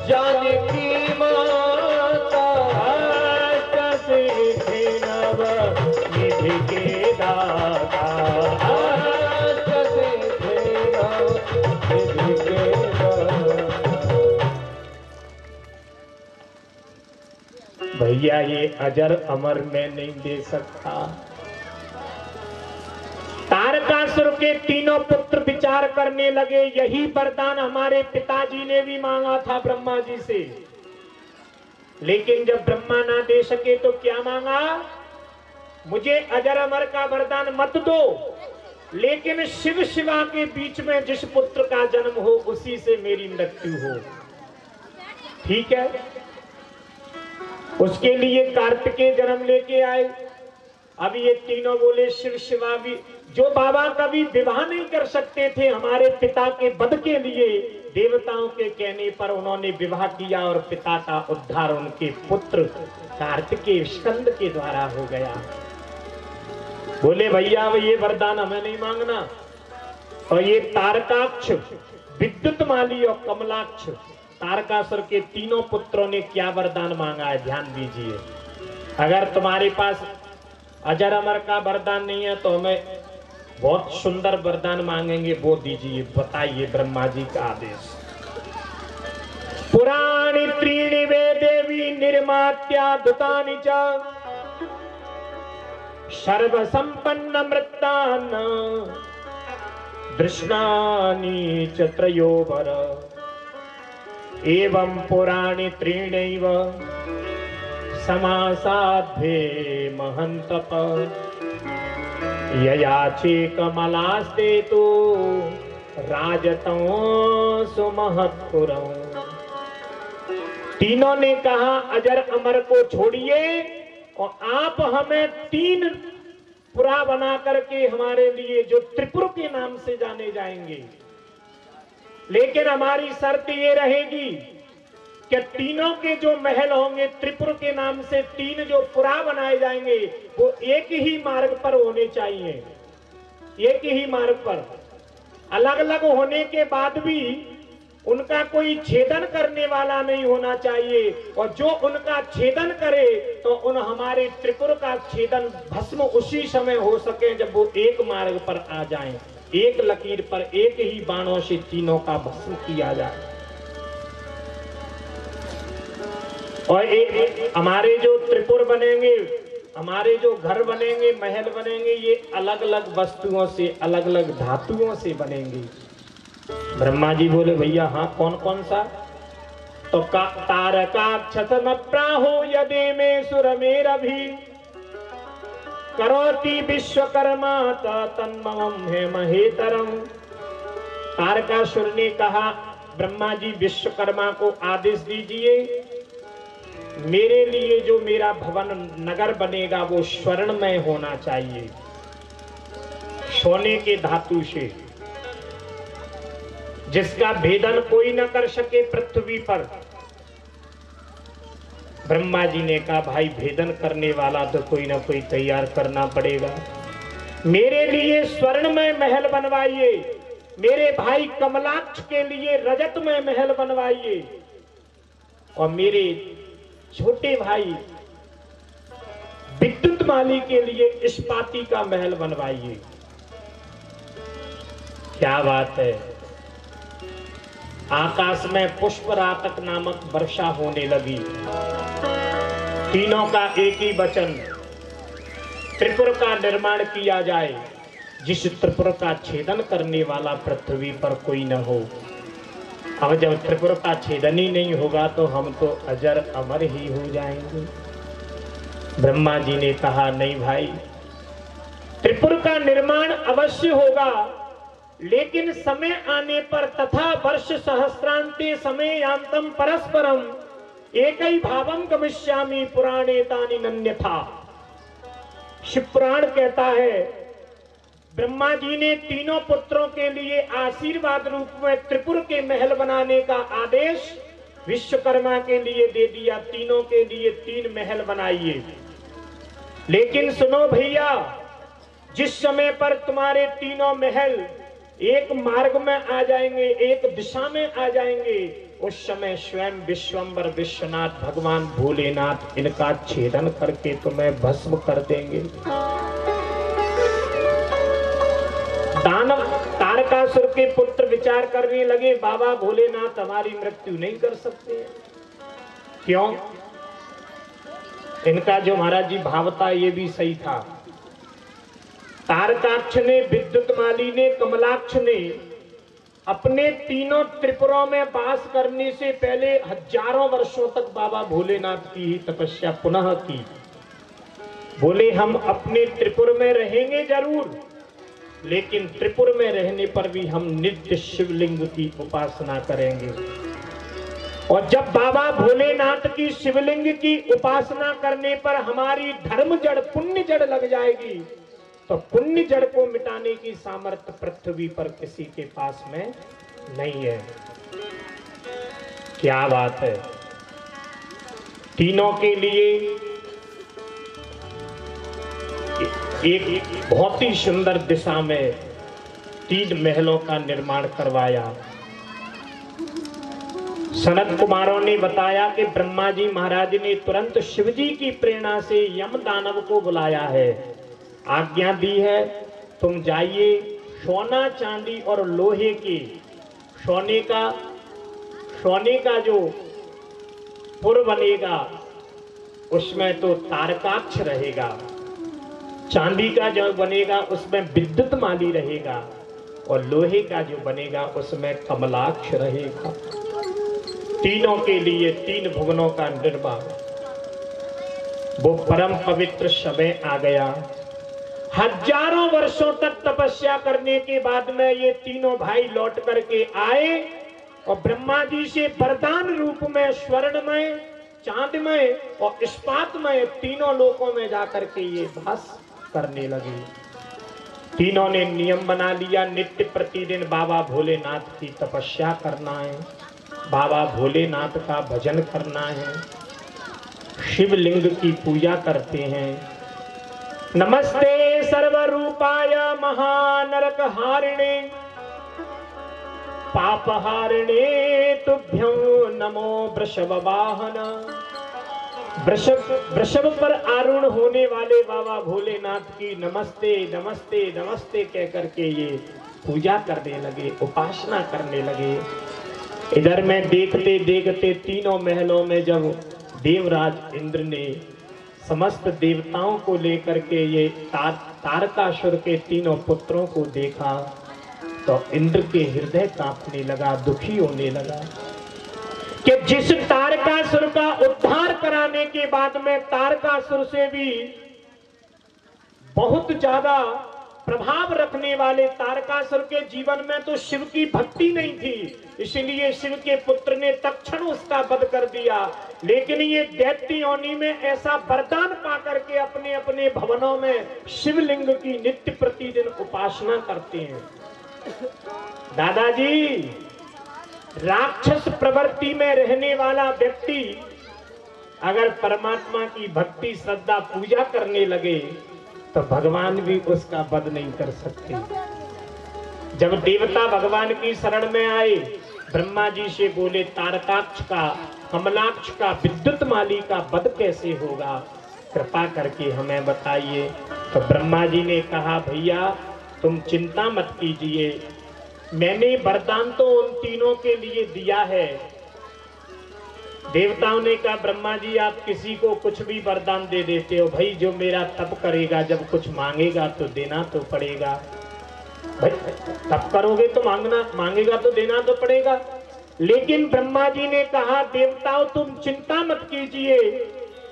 जानकी माता, अष्ट सिद्धि नव निधि के दाता, अष्ट सिद्धि नव निधि के दाता। भैया ये अजर अमर में नहीं दे सकता। तारकासुर के तीनों पुत्र विचार करने लगे, यही वरदान हमारे पिताजी ने भी मांगा था ब्रह्मा जी से, लेकिन जब ब्रह्मा ना दे सके तो क्या मांगा? मुझे अजर अमर का वरदान मत दो, लेकिन शिव शिवा के बीच में जिस पुत्र का जन्म हो उसी से मेरी मृत्यु हो। ठीक है, उसके लिए कार्तिकेय जन्म लेके आए। अब ये तीनों बोले शिव शिवा भी, जो बाबा कभी विवाह नहीं कर सकते थे हमारे पिता के वध के लिए, देवताओं के कहने पर उन्होंने विवाह किया और पिता का उद्धार उनके पुत्र कार्तिकेय स्कंद के द्वारा हो गया। बोले भैया अब ये वरदान हमें नहीं मांगना। और ये तारकाक्ष, विद्युतमाली और कमलाक्ष, तारकासुर के तीनों पुत्रों ने क्या वरदान मांगा है, ध्यान दीजिए। अगर तुम्हारे पास अजर अमर का वरदान नहीं है तो हमें बहुत सुंदर वरदान मांगेंगे, वो दीजिए। बताइए ब्रह्मा जी का आदेश। पुराणी त्रीणि वे देवी निर्मात्या दुतानि च सर्व संपन्न मृत्तान दृष्णानि च त्रयोवर एवं पुराणी त्रीणैव समासाध्वे महन्तप ययाचे कमलास्ते तो राजतों सुमहत्पुरं। तीनों ने कहा अजर अमर को छोड़िए और आप हमें 3 पुरा बना करके हमारे लिए जो त्रिपुर के नाम से जाने जाएंगे, लेकिन हमारी शर्त ये रहेगी कि तीनों के जो महल होंगे त्रिपुर के नाम से 3 जो पुरा बनाए जाएंगे वो एक ही मार्ग पर होने चाहिए, एक ही मार्ग पर। अलग अलग होने के बाद भी उनका कोई छेदन करने वाला नहीं होना चाहिए, और जो उनका छेदन करे तो उन हमारे त्रिपुर का छेदन भस्म उसी समय हो सके जब वो एक मार्ग पर आ जाएं, एक लकीर पर एक ही बाणों से तीनों का भस्म किया जाए। और हमारे जो त्रिपुर बनेंगे, हमारे जो घर बनेंगे, महल बनेंगे, ये अलग अलग वस्तुओं से, अलग अलग धातुओं से बनेंगे। ब्रह्मा जी बोले भैया हाँ कौन कौन सा? तो तारकाक्षतम प्राहो यदि में सुरमेरभि करोति विश्वकर्मा तन्मम है महेतरम। तारकासुर ने कहा ब्रह्मा जी विश्वकर्मा को आदेश दीजिए, मेरे लिए जो मेरा भवन नगर बनेगा वो स्वर्णमय होना चाहिए, सोने के धातु से, जिसका भेदन कोई न कर सके पृथ्वी पर। ब्रह्मा जी ने कहा भाई भेदन करने वाला तो कोई ना कोई तैयार करना पड़ेगा, मेरे लिए स्वर्णमय महल बनवाइए, मेरे भाई कमलाक्ष के लिए रजतमय महल बनवाइए, और मेरे छोटे भाई विद्युतमाली के लिए इस्पाती का महल बनवाइए। क्या बात है। आकाश में पुष्परातक नामक वर्षा होने लगी। तीनों का एक ही वचन, त्रिपुर का निर्माण किया जाए, जिस त्रिपुर का छेदन करने वाला पृथ्वी पर कोई न हो। अब जब त्रिपुर का छेदन ही नहीं होगा तो हम तो अजर अमर ही हो जाएंगे। ब्रह्मा जी ने कहा नहीं भाई, त्रिपुर का निर्माण अवश्य होगा, लेकिन समय आने पर तथा वर्ष सहस्रांते समय यान्तम परस्परम एक ही भावम गमिष्यामि पुराणे तानि नन्यथा। शिव पुराण कहता है ब्रह्मा जी ने तीनों पुत्रों के लिए आशीर्वाद रूप में त्रिपुर के महल बनाने का आदेश विश्वकर्मा के लिए दे दिया। तीनों के लिए 3 महल बनाइए। लेकिन सुनो भैया, जिस समय पर तुम्हारे तीनों महल एक मार्ग में आ जाएंगे, एक दिशा में आ जाएंगे, उस समय स्वयं विश्वंबर विश्वनाथ भगवान भोलेनाथ इनका छेदन करके तुम्हें भस्म कर देंगे। दानव तारकासुर के पुत्र विचार करने लगे बाबा भोलेनाथ हमारी मृत्यु नहीं कर सकते। क्यों? इनका जो महाराज जी भाव था ये भी सही था। तारकाक्ष ने, विद्युतमाली ने, कमलाक्ष ने अपने तीनों त्रिपुरों में वास करने से पहले हजारों वर्षों तक बाबा भोलेनाथ की ही तपस्या पुनः की। बोले हम अपने त्रिपुर में रहेंगे जरूर, लेकिन त्रिपुर में रहने पर भी हम नित्य शिवलिंग की उपासना करेंगे। और जब बाबा भोलेनाथ की शिवलिंग की उपासना करने पर हमारी धर्म जड़, पुण्य जड़ लग जाएगी, तो पुण्य जड़ को मिटाने की सामर्थ्य पृथ्वी पर किसी के पास में नहीं है। क्या बात है। तीनों के लिए एक बहुत ही सुंदर दिशा में 3 महलों का निर्माण करवाया। सनत कुमारों ने बताया कि ब्रह्मा जी महाराज ने तुरंत शिव जी की प्रेरणा से यम दानव को बुलाया है, आज्ञा दी है, तुम जाइए सोना चांदी और लोहे के सोने का जो पुर बनेगा उसमें तो तारकाक्ष रहेगा, चांदी का जो बनेगा उसमें विद्युत माली रहेगा और लोहे का जो बनेगा उसमें कमलाक्ष रहेगा। तीनों के लिए 3 भुवनों का निर्माण। वो परम पवित्र समय आ गया। हजारों वर्षों तक तपस्या करने के बाद में ये तीनों भाई लौट करके आए और ब्रह्मा जी से वरदान रूप में स्वर्णमय, चांदमय और इस्पातमय तीनों लोकों में जाकर के ये वास करने लगे। तीनों ने नियम बना लिया, नित्य प्रतिदिन बाबा भोलेनाथ की तपस्या करना है, बाबा भोलेनाथ का भजन करना है, शिवलिंग की पूजा करते हैं। नमस्ते सर्वरूपाय महानरक हारिणे पापहारिणे तुभ्यो नमो वृषभ वाहन। वृषभ पर आरूढ़ होने वाले बाबा भोलेनाथ की नमस्ते नमस्ते नमस्ते कह करके ये पूजा करने लगे, उपासना करने लगे। इधर में देखते देखते तीनों महलों में जब देवराज इंद्र ने समस्त देवताओं को लेकर के ये तारकासुर के तीनों पुत्रों को देखा तो इंद्र के हृदय कांपने लगा, दुखी होने लगा कि जिस तारकासुर का उद्धार कराने के बाद में तारकासुर से भी बहुत ज्यादा प्रभाव रखने वाले तारकासुर के जीवन में तो शिव की भक्ति नहीं थी, इसलिए शिव के पुत्र ने तत्क्षण उसका वध कर दिया। लेकिन ये दैत्य योनि में ऐसा वरदान पा करके अपने अपने भवनों में शिवलिंग की नित्य प्रतिदिन उपासना करते हैं। दादाजी, राक्षस प्रवृत्ति में रहने वाला व्यक्ति अगर परमात्मा की भक्ति श्रद्धा पूजा करने लगे तो भगवान भी उसका वध नहीं कर सकते। जब देवता भगवान की शरण में आए, ब्रह्मा जी से बोले तारकाक्ष का, कमलाक्ष का, विद्युत माली का वध कैसे होगा, कृपा करके हमें बताइए। तो ब्रह्मा जी ने कहा भैया तुम चिंता मत कीजिए, मैंने वरदान तो उन तीनों के लिए दिया है। देवताओं ने कहा ब्रह्मा जी आप किसी को कुछ भी वरदान दे देते हो, भाई जो मेरा तप करेगा जब कुछ मांगेगा तो देना तो पड़ेगा। भाई तप करोगे तो मांगेगा तो देना तो पड़ेगा। लेकिन ब्रह्मा जी ने कहा देवताओं तुम चिंता मत कीजिए,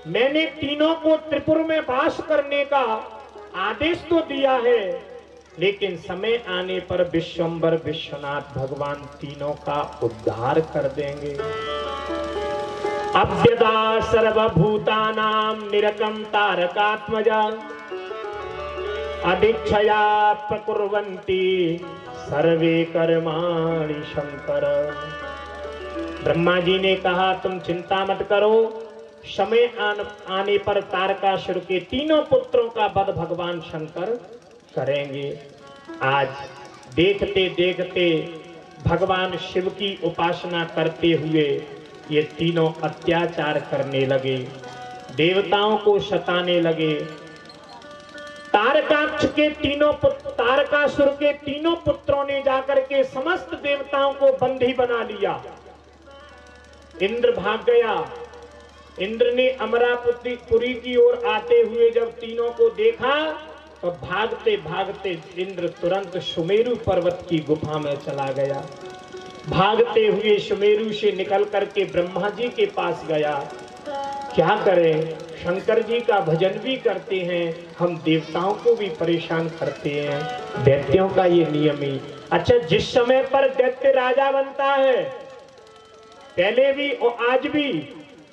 मैंने तीनों को त्रिपुर में वास करने का आदेश तो दिया है, लेकिन समय आने पर विश्वंभर विश्वनाथ भगवान तीनों का उद्धार कर देंगे। अभ्यदा सर्वभूतानां निरकं तारकात्मजा अधिक्षया प्रकुर्वन्ति सर्वे कर्माणि शंकर। ब्रह्मा जी ने कहा तुम चिंता मत करो, समय आने पर तारकासुर के तीनों पुत्रों का वध भगवान शंकर करेंगे। आज देखते देखते भगवान शिव की उपासना करते हुए ये तीनों अत्याचार करने लगे, देवताओं को सताने लगे। तारकासुर के तीनों पुत्रों ने जाकर के समस्त देवताओं को बंदी बना लिया। इंद्र भाग गया। इंद्र ने अमरापुरी की ओर आते हुए जब तीनों को देखा तो भागते भागते इंद्र तुरंत सुमेरु पर्वत की गुफा में चला गया। भागते हुए सुमेरु से निकल करके ब्रह्मा जी के पास गया। क्या करें, शंकर जी का भजन भी करते हैं, हम देवताओं को भी परेशान करते हैं, दैत्यों का ये नियम ही। अच्छा, जिस समय पर दैत्य राजा बनता है, पहले भी और आज भी,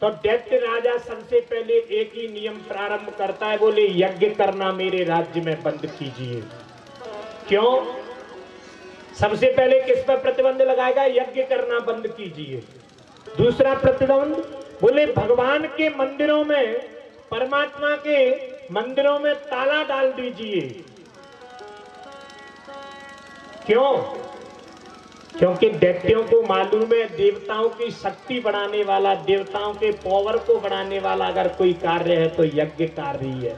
तो दैत्य राजा सबसे पहले एक ही नियम प्रारंभ करता है, बोले यज्ञ करना मेरे राज्य में बंद कीजिए। क्यों? सबसे पहले किस पर प्रतिबंध लगाएगा? यज्ञ करना बंद कीजिए। दूसरा प्रतिद्वंद, बोले भगवान के मंदिरों में, परमात्मा के मंदिरों में ताला डाल दीजिए। क्यों? क्योंकि दैत्यों को मालूम है देवताओं की शक्ति बढ़ाने वाला, देवताओं के पावर को बढ़ाने वाला अगर कोई कार्य है तो यज्ञ कार्य ही है।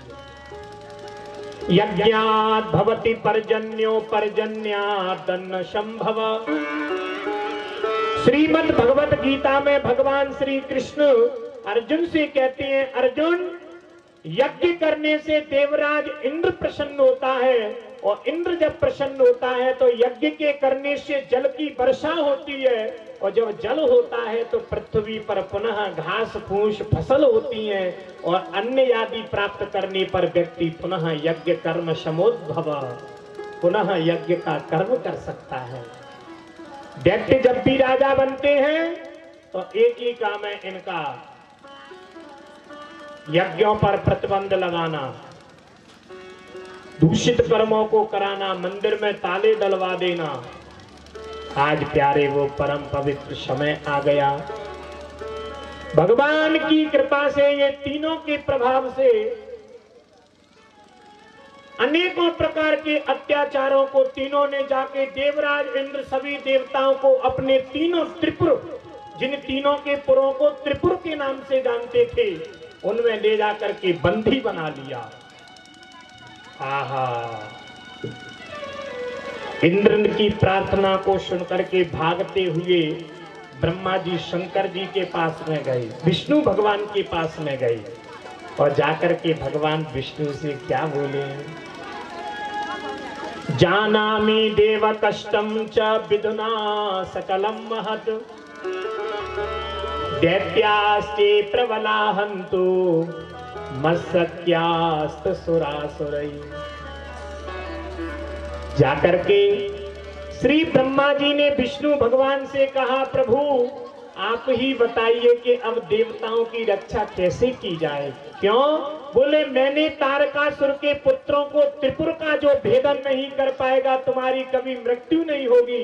यज्ञात् भवति पर्जन्यो पर्जन्यात् अन्न संभव। श्रीमद् भगवत गीता में भगवान श्री कृष्ण अर्जुन से कहते हैं, अर्जुन यज्ञ करने से देवराज इंद्र प्रसन्न होता है, और इंद्र जब प्रसन्न होता है तो यज्ञ के करने से जल की वर्षा होती है, और जब जल होता है तो पृथ्वी पर पुनः घास फूस फसल होती है, और अन्न आदि प्राप्त करने पर व्यक्ति पुनः यज्ञ कर्म समोद्भव, पुनः यज्ञ का कर्म कर सकता है। दैत्य जब भी राजा बनते हैं तो एक ही काम है इनका, यज्ञों पर प्रतिबंध लगाना, दूषित कर्मों को कराना, मंदिर में ताले डलवा देना। आज प्यारे वो परम पवित्र समय आ गया, भगवान की कृपा से, ये तीनों के प्रभाव से अनेकों प्रकार के अत्याचारों को तीनों ने जाके देवराज इंद्र सभी देवताओं को अपने तीनों त्रिपुर, जिन तीनों के पुरों को त्रिपुर के नाम से जानते थे, उनमें ले जाकर के बंदी बना लिया। आहा, इंद्र की प्रार्थना को सुनकर के भागते हुए ब्रह्मा जी शंकर जी के पास में गए, विष्णु भगवान के पास में गए, और जाकर के भगवान विष्णु से क्या बोले, जानामि देव कष्टम च विधुना सकलम महत्, दैत्यास्ते प्रबला हन्तु मत्सक्यास्त सुरासुरै। जाकर के श्री ब्रह्मा जी ने विष्णु भगवान से कहा, प्रभु आप ही बताइए कि अब देवताओं की रक्षा कैसे की जाए। क्यों? बोले मैंने तारकासुर के पुत्रों को त्रिपुर का जो भेदन नहीं कर पाएगा, तुम्हारी कभी मृत्यु नहीं होगी,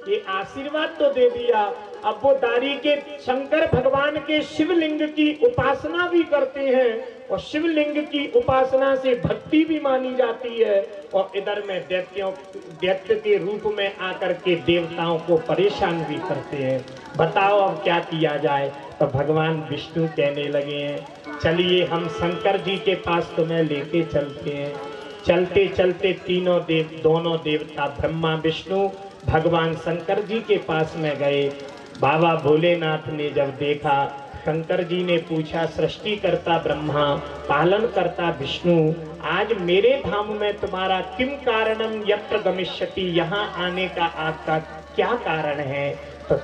ये आशीर्वाद तो दे दिया। अब वो दारी के शंकर भगवान के शिवलिंग की उपासना भी करते हैं, और शिवलिंग की उपासना से भक्ति भी मानी जाती है, और इधर में दैत्य के रूप में आकर के देवताओं को परेशान भी करते हैं। बताओ अब क्या किया जाए। तो भगवान विष्णु कहने लगे हैं, चलिए हम शंकर जी के पास तुम्हें लेके चलते हैं। चलते चलते दोनों देवता ब्रह्मा विष्णु भगवान शंकर जी के पास में गए। बाबा भोलेनाथ ने जब देखा, शंकर जी ने पूछा, सृष्टि करता ब्रह्मा, पालन करता विष्णु, आज मेरे धाम में तुम्हारा किम कारणम यत्र गमिष्यति, यहाँ आने का आपका क्या कारण है। तो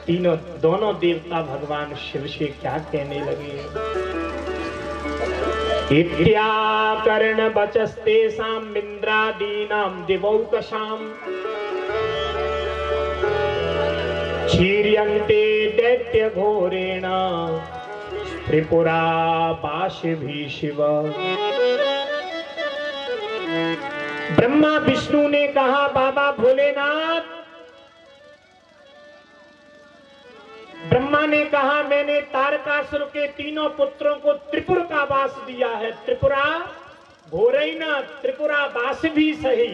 दोनों देवता भगवान शिव से क्या कहने लगे, इत्याकर्ण बचस्तेषां इंद्रादीनां दिवौकशाम् क्षीर्यन्ते दैत्य घोरेण त्रिपुरा पाशभिः शिव। ब्रह्मा विष्णु ने कहा, बाबा भोलेनाथ, ब्रह्मा ने कहा मैंने तारकासुर के तीनों पुत्रों को त्रिपुर का वास दिया है। त्रिपुरा घोरेण त्रिपुरा वास भी सही,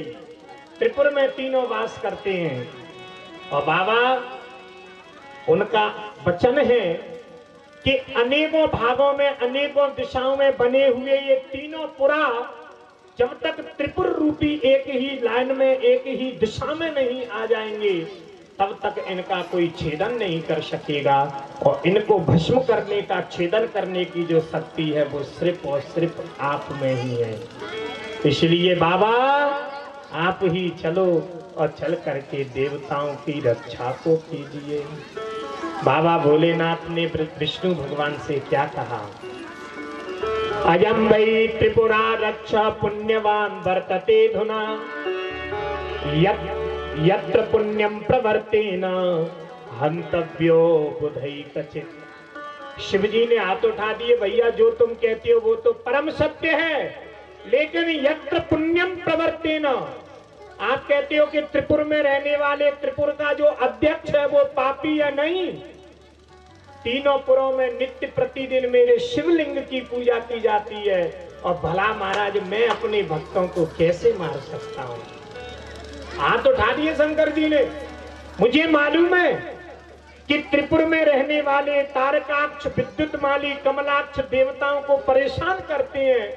त्रिपुर में तीनों वास करते हैं। और बाबा उनका वचन है कि अनेकों भागों में, अनेकों दिशाओं में बने हुए ये तीनों पुरा जब तक त्रिपुर रूपी एक ही लाइन में, एक ही दिशा में नहीं आ जाएंगे, तब तक इनका कोई छेदन नहीं कर सकेगा। और इनको भस्म करने का, छेदन करने की जो शक्ति है वो सिर्फ और सिर्फ आप में ही है। इसलिए बाबा आप ही चलो और चल करके देवताओं की रक्षा को कीजिए। बाबा भोलेनाथ ने विष्णु भगवान से क्या कहा, अयं वै त्रिपुरा रक्षा पुण्यवान वर्तते धुना, यत्र पुण्यम प्रवर्तेन हंतव्यो बुधैकचित्। शिव जी ने हाथ उठा दिए, भैया जो तुम कहते हो वो तो परम सत्य है, लेकिन यत्र पुण्यम प्रवर्तेन, आप कहते हो कि त्रिपुर में रहने वाले, त्रिपुर का जो अध्यक्ष है वो पापी या नहीं, तीनों पुरों में नित्य प्रतिदिन मेरे शिवलिंग की पूजा की जाती है, और भला महाराज मैं अपने भक्तों को कैसे मार सकता हूं? हाथ उठा दिए शंकर जी ने। मुझे मालूम है कि त्रिपुर में रहने वाले तारकाक्ष, विद्युतमाली, कमलाक्ष देवताओं को परेशान करते हैं,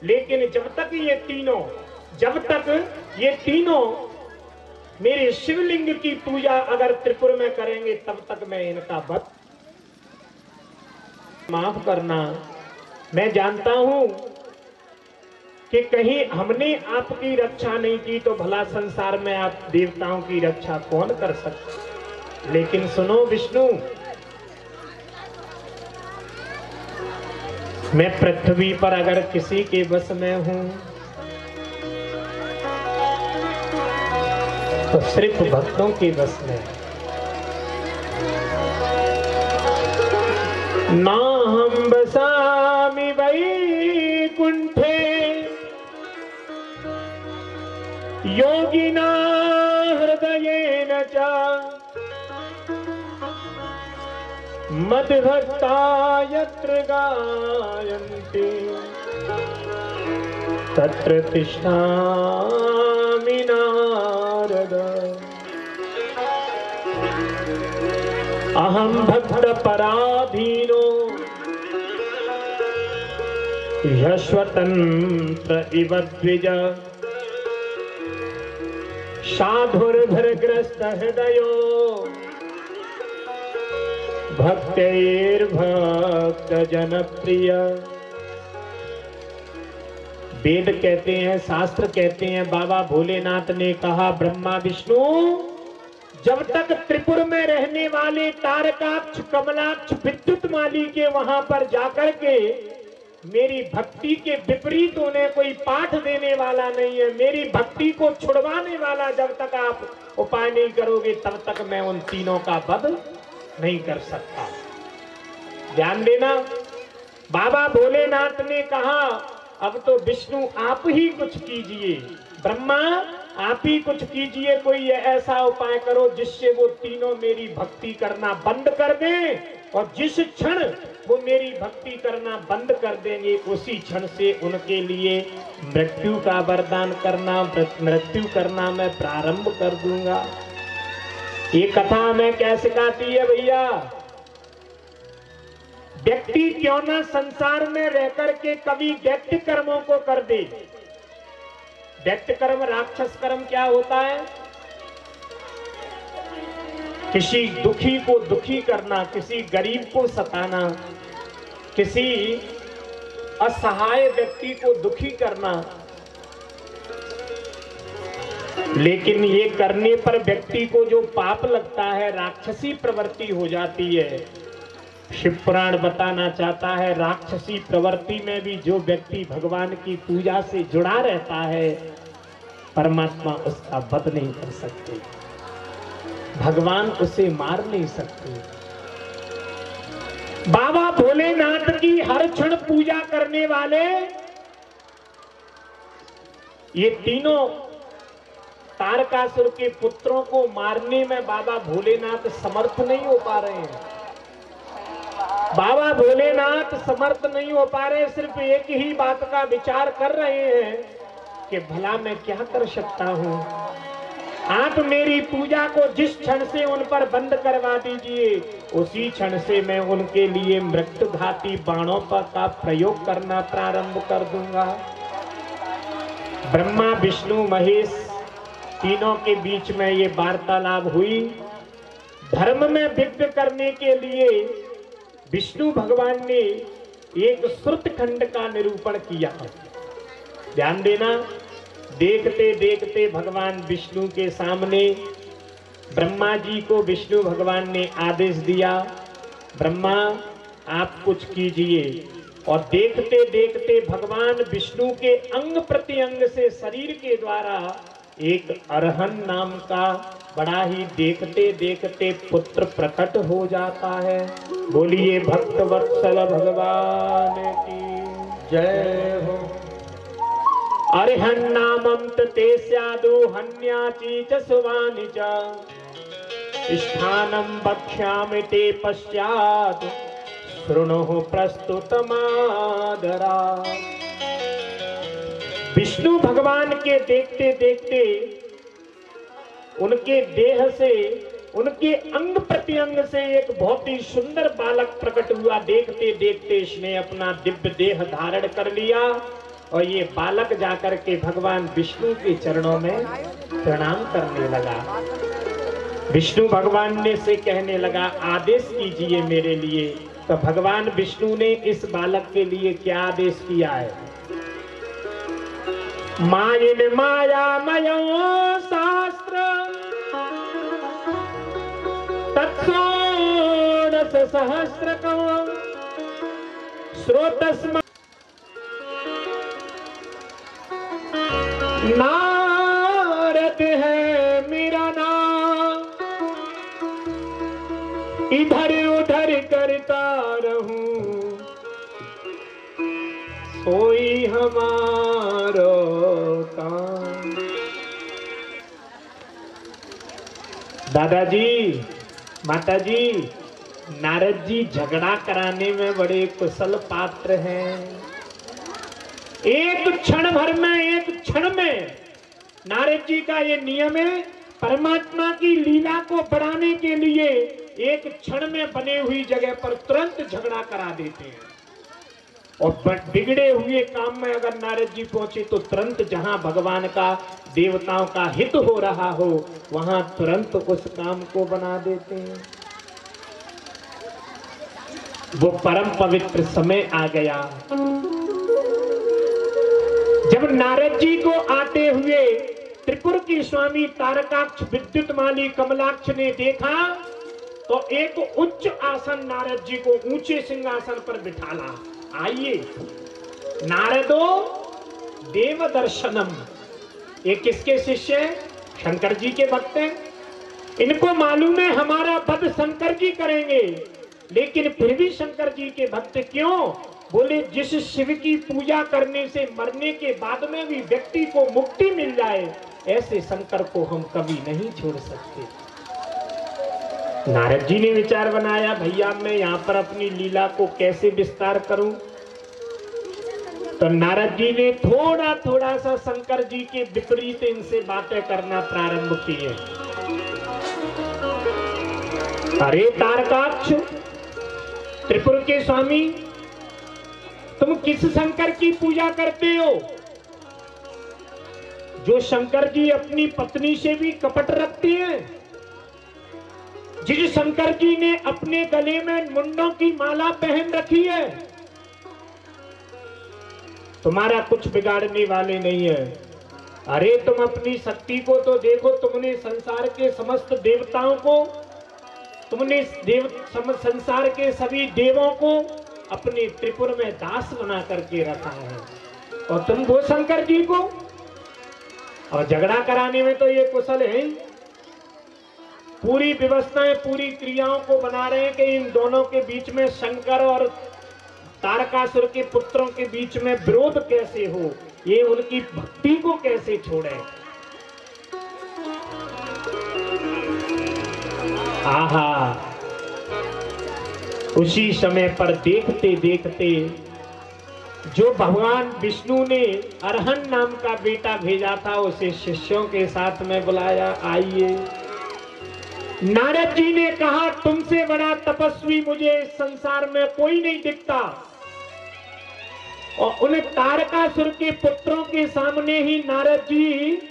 लेकिन जब तक ये तीनों मेरे शिवलिंग की पूजा अगर त्रिपुर में करेंगे, तब तक मैं इनका वध। माफ करना, मैं जानता हूं कि कहीं हमने आपकी रक्षा नहीं की तो भला संसार में आप देवताओं की रक्षा कौन कर सकता? लेकिन सुनो विष्णु, मैं पृथ्वी पर अगर किसी के बस में हूं तो सिर्फ भक्तों के बस में। ना हम बसामि वैकुंठे योगिना हृदयेन च मद्भक्ता यत्र गायन्ति तत्र तिष्ठामि नारद। अहं भक्त पराधीनो यश्वतंत्र इव द्विज साधुर्भरग्रस्त हृदयो भक्तैर्भक्त जनप्रिय। वेद कहते हैं, शास्त्र कहते हैं, बाबा भोलेनाथ ने कहा, ब्रह्मा विष्णु जब तक त्रिपुर में रहने वाले तारकाक्ष, कमलाक्ष, विद्युतमाली के वहां पर जाकर के मेरी भक्ति के विपरीत उन्हें कोई पाठ देने वाला नहीं है, मेरी भक्ति को छुड़वाने वाला जब तक आप उपाय नहीं करोगे, तब तक मैं उन तीनों का वध नहीं कर सकता। ध्यान देना, बाबा भोलेनाथ ने कहा अब तो विष्णु आप ही कुछ कीजिए, ब्रह्मा आप ही कुछ कीजिए, कोई ऐसा उपाय करो जिससे वो तीनों मेरी भक्ति करना बंद कर दें, और जिस क्षण वो मेरी भक्ति करना बंद कर देंगे उसी क्षण से उनके लिए मृत्यु का वरदान करना, मृत्यु करना मैं प्रारंभ कर दूंगा। ये कथा हमें क्या सिखाती है भैया? व्यक्ति क्यों ना संसार में रहकर के कभी दैत्य कर्मों को कर दे। दैत्य कर्म, राक्षस कर्म क्या होता है? किसी दुखी को दुखी करना, किसी गरीब को सताना, किसी असहाय व्यक्ति को दुखी करना। लेकिन ये करने पर व्यक्ति को जो पाप लगता है, राक्षसी प्रवृत्ति हो जाती है। शिव पुराण बताना चाहता है, राक्षसी प्रवृत्ति में भी जो व्यक्ति भगवान की पूजा से जुड़ा रहता है, परमात्मा उसका वध नहीं कर सकते, भगवान उसे मार नहीं सकते। बाबा भोलेनाथ की हर क्षण पूजा करने वाले ये तीनों तारकासुर के पुत्रों को मारने में बाबा भोलेनाथ समर्थ नहीं हो पा रहे हैं। बाबा भोलेनाथ समर्थ नहीं हो पा रहे, सिर्फ एक ही बात का विचार कर रहे हैं कि भला मैं क्या कर सकता हूं। आप मेरी पूजा को जिस क्षण से उन पर बंद करवा दीजिए, उसी क्षण से मैं उनके लिए मृत्युघाती बाणों का प्रयोग करना प्रारंभ कर दूंगा। ब्रह्मा, विष्णु, महेश तीनों के बीच में ये वार्तालाप हुई। धर्म में विघ्न करने के लिए विष्णु भगवान ने एक श्रुत खंड का निरूपण किया। ध्यान देना, देखते देखते भगवान विष्णु के सामने ब्रह्मा जी को विष्णु भगवान ने आदेश दिया, ब्रह्मा आप कुछ कीजिए। और देखते देखते भगवान विष्णु के अंग प्रत्यंग से शरीर के द्वारा एक अरहन नाम का बड़ा ही देखते देखते पुत्र प्रकट हो जाता है। बोलिए भक्त वत्सल भगवान की जय हो। अरहन नामं ते स्यादु हन्याची च सुवानि च स्थानं वक्ष्यामि ते पश्चात् शृणुः प्रस्तुतमादरात्। विष्णु भगवान के देखते देखते उनके देह से, उनके अंग प्रत्यंग से एक बहुत ही सुंदर बालक प्रकट हुआ। देखते देखते इसने अपना दिव्य देह धारण कर लिया और ये बालक जाकर के भगवान विष्णु के चरणों में प्रणाम करने लगा। विष्णु भगवान ने से कहने लगा, आदेश कीजिए मेरे लिए। तो भगवान विष्णु ने इस बालक के लिए क्या आदेश किया है? मायिन मायामयो शास्त्र तत्षोडश सहस्रकं श्रोतस्म नारद है मेरा नाम, इधर उधर करता रहूं, सोई हमारो काम। दादाजी, माताजी, नारद जी झगड़ा कराने में बड़े कुशल पात्र हैं। एक क्षण भर में, एक क्षण में नारद जी का ये नियम है, परमात्मा की लीला को बढ़ाने के लिए एक क्षण में बने हुई जगह पर तुरंत झगड़ा करा देते हैं। और बिगड़े हुए काम में अगर नारद जी पहुंचे तो तुरंत जहां भगवान का, देवताओं का हित हो रहा हो, वहां तुरंत उस काम को बना देते हैं। वो परम पवित्र समय आ गया जब नारद जी को आते हुए त्रिपुर की स्वामी तारकाक्ष, विद्युतमाली कमलाक्ष ने देखा तो एक उच्च आसन नारद जी को ऊंचे सिंहासन पर बिठाला। आइए नारदो देव दर्शनम। ये किसके शिष्य हैं? शंकर जी के भक्त हैं। इनको मालूम है हमारा वध शंकर जी करेंगे, लेकिन फिर भी शंकर जी के भक्त क्यों? बोले जिस शिव की पूजा करने से मरने के बाद में भी व्यक्ति को मुक्ति मिल जाए, ऐसे शंकर को हम कभी नहीं छोड़ सकते। नारद जी ने विचार बनाया, भैया मैं यहाँ पर अपनी लीला को कैसे विस्तार करूं? तो नारद जी ने थोड़ा थोड़ा सा शंकर जी के विपरीत इनसे बातें करना प्रारंभ किए। अरे तारकाक्ष, त्रिपुर के स्वामी, तुम किस शंकर की पूजा करते हो? जो शंकर जी अपनी पत्नी से भी कपट रखते हैं, जिस शंकर जी ने अपने गले में मुंडों की माला पहन रखी है, तुम्हारा कुछ बिगाड़ने वाले नहीं है। अरे तुम अपनी शक्ति को तो देखो, तुमने संसार के समस्त देवताओं को, तुमने संसार के सभी देवों को अपने त्रिपुर में दास बना करके रखा है, और तुम वो शंकर जी को, और झगड़ा कराने में तो ये कुशल है। पूरी व्यवस्थाएं, पूरी क्रियाओं को बना रहे हैं कि इन दोनों के बीच में, शंकर और तारकासुर के पुत्रों के बीच में विरोध कैसे हो, ये उनकी भक्ति को कैसे छोड़े। आहा, उसी समय पर देखते देखते जो भगवान विष्णु ने अरहन नाम का बेटा भेजा था, उसे शिष्यों के साथ में बुलाया। आइए। नारद जी ने कहा, तुमसे बड़ा तपस्वी मुझे इस संसार में कोई नहीं दिखता, और उन तारकासुर के पुत्रों के सामने ही नारद जी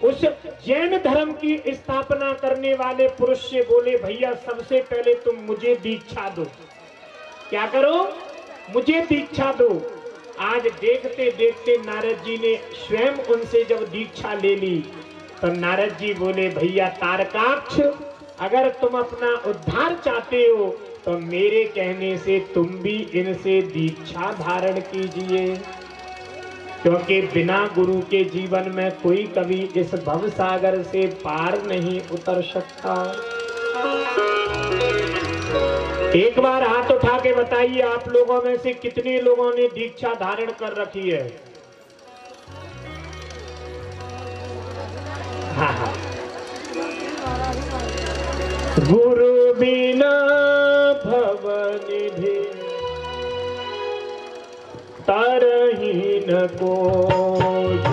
उस जैन धर्म की स्थापना करने वाले पुरुष से बोले, भैया सबसे पहले तुम मुझे दीक्षा दो। क्या करो? मुझे दीक्षा दो। आज देखते देखते नारद जी ने स्वयं उनसे जब दीक्षा ले ली, तो नारद जी बोले, भैया तारकाक्ष, अगर तुम अपना उद्धार चाहते हो तो मेरे कहने से तुम भी इनसे दीक्षा धारण कीजिए, क्योंकि बिना गुरु के जीवन में कोई कभी इस भव सागर से पार नहीं उतर सकता। एक बार हाथ उठा के बताइए, आप लोगों में से कितने लोगों ने दीक्षा धारण कर रखी है? हाँ हाँ, गुरु बिना भवनिधि तरहीन कोई।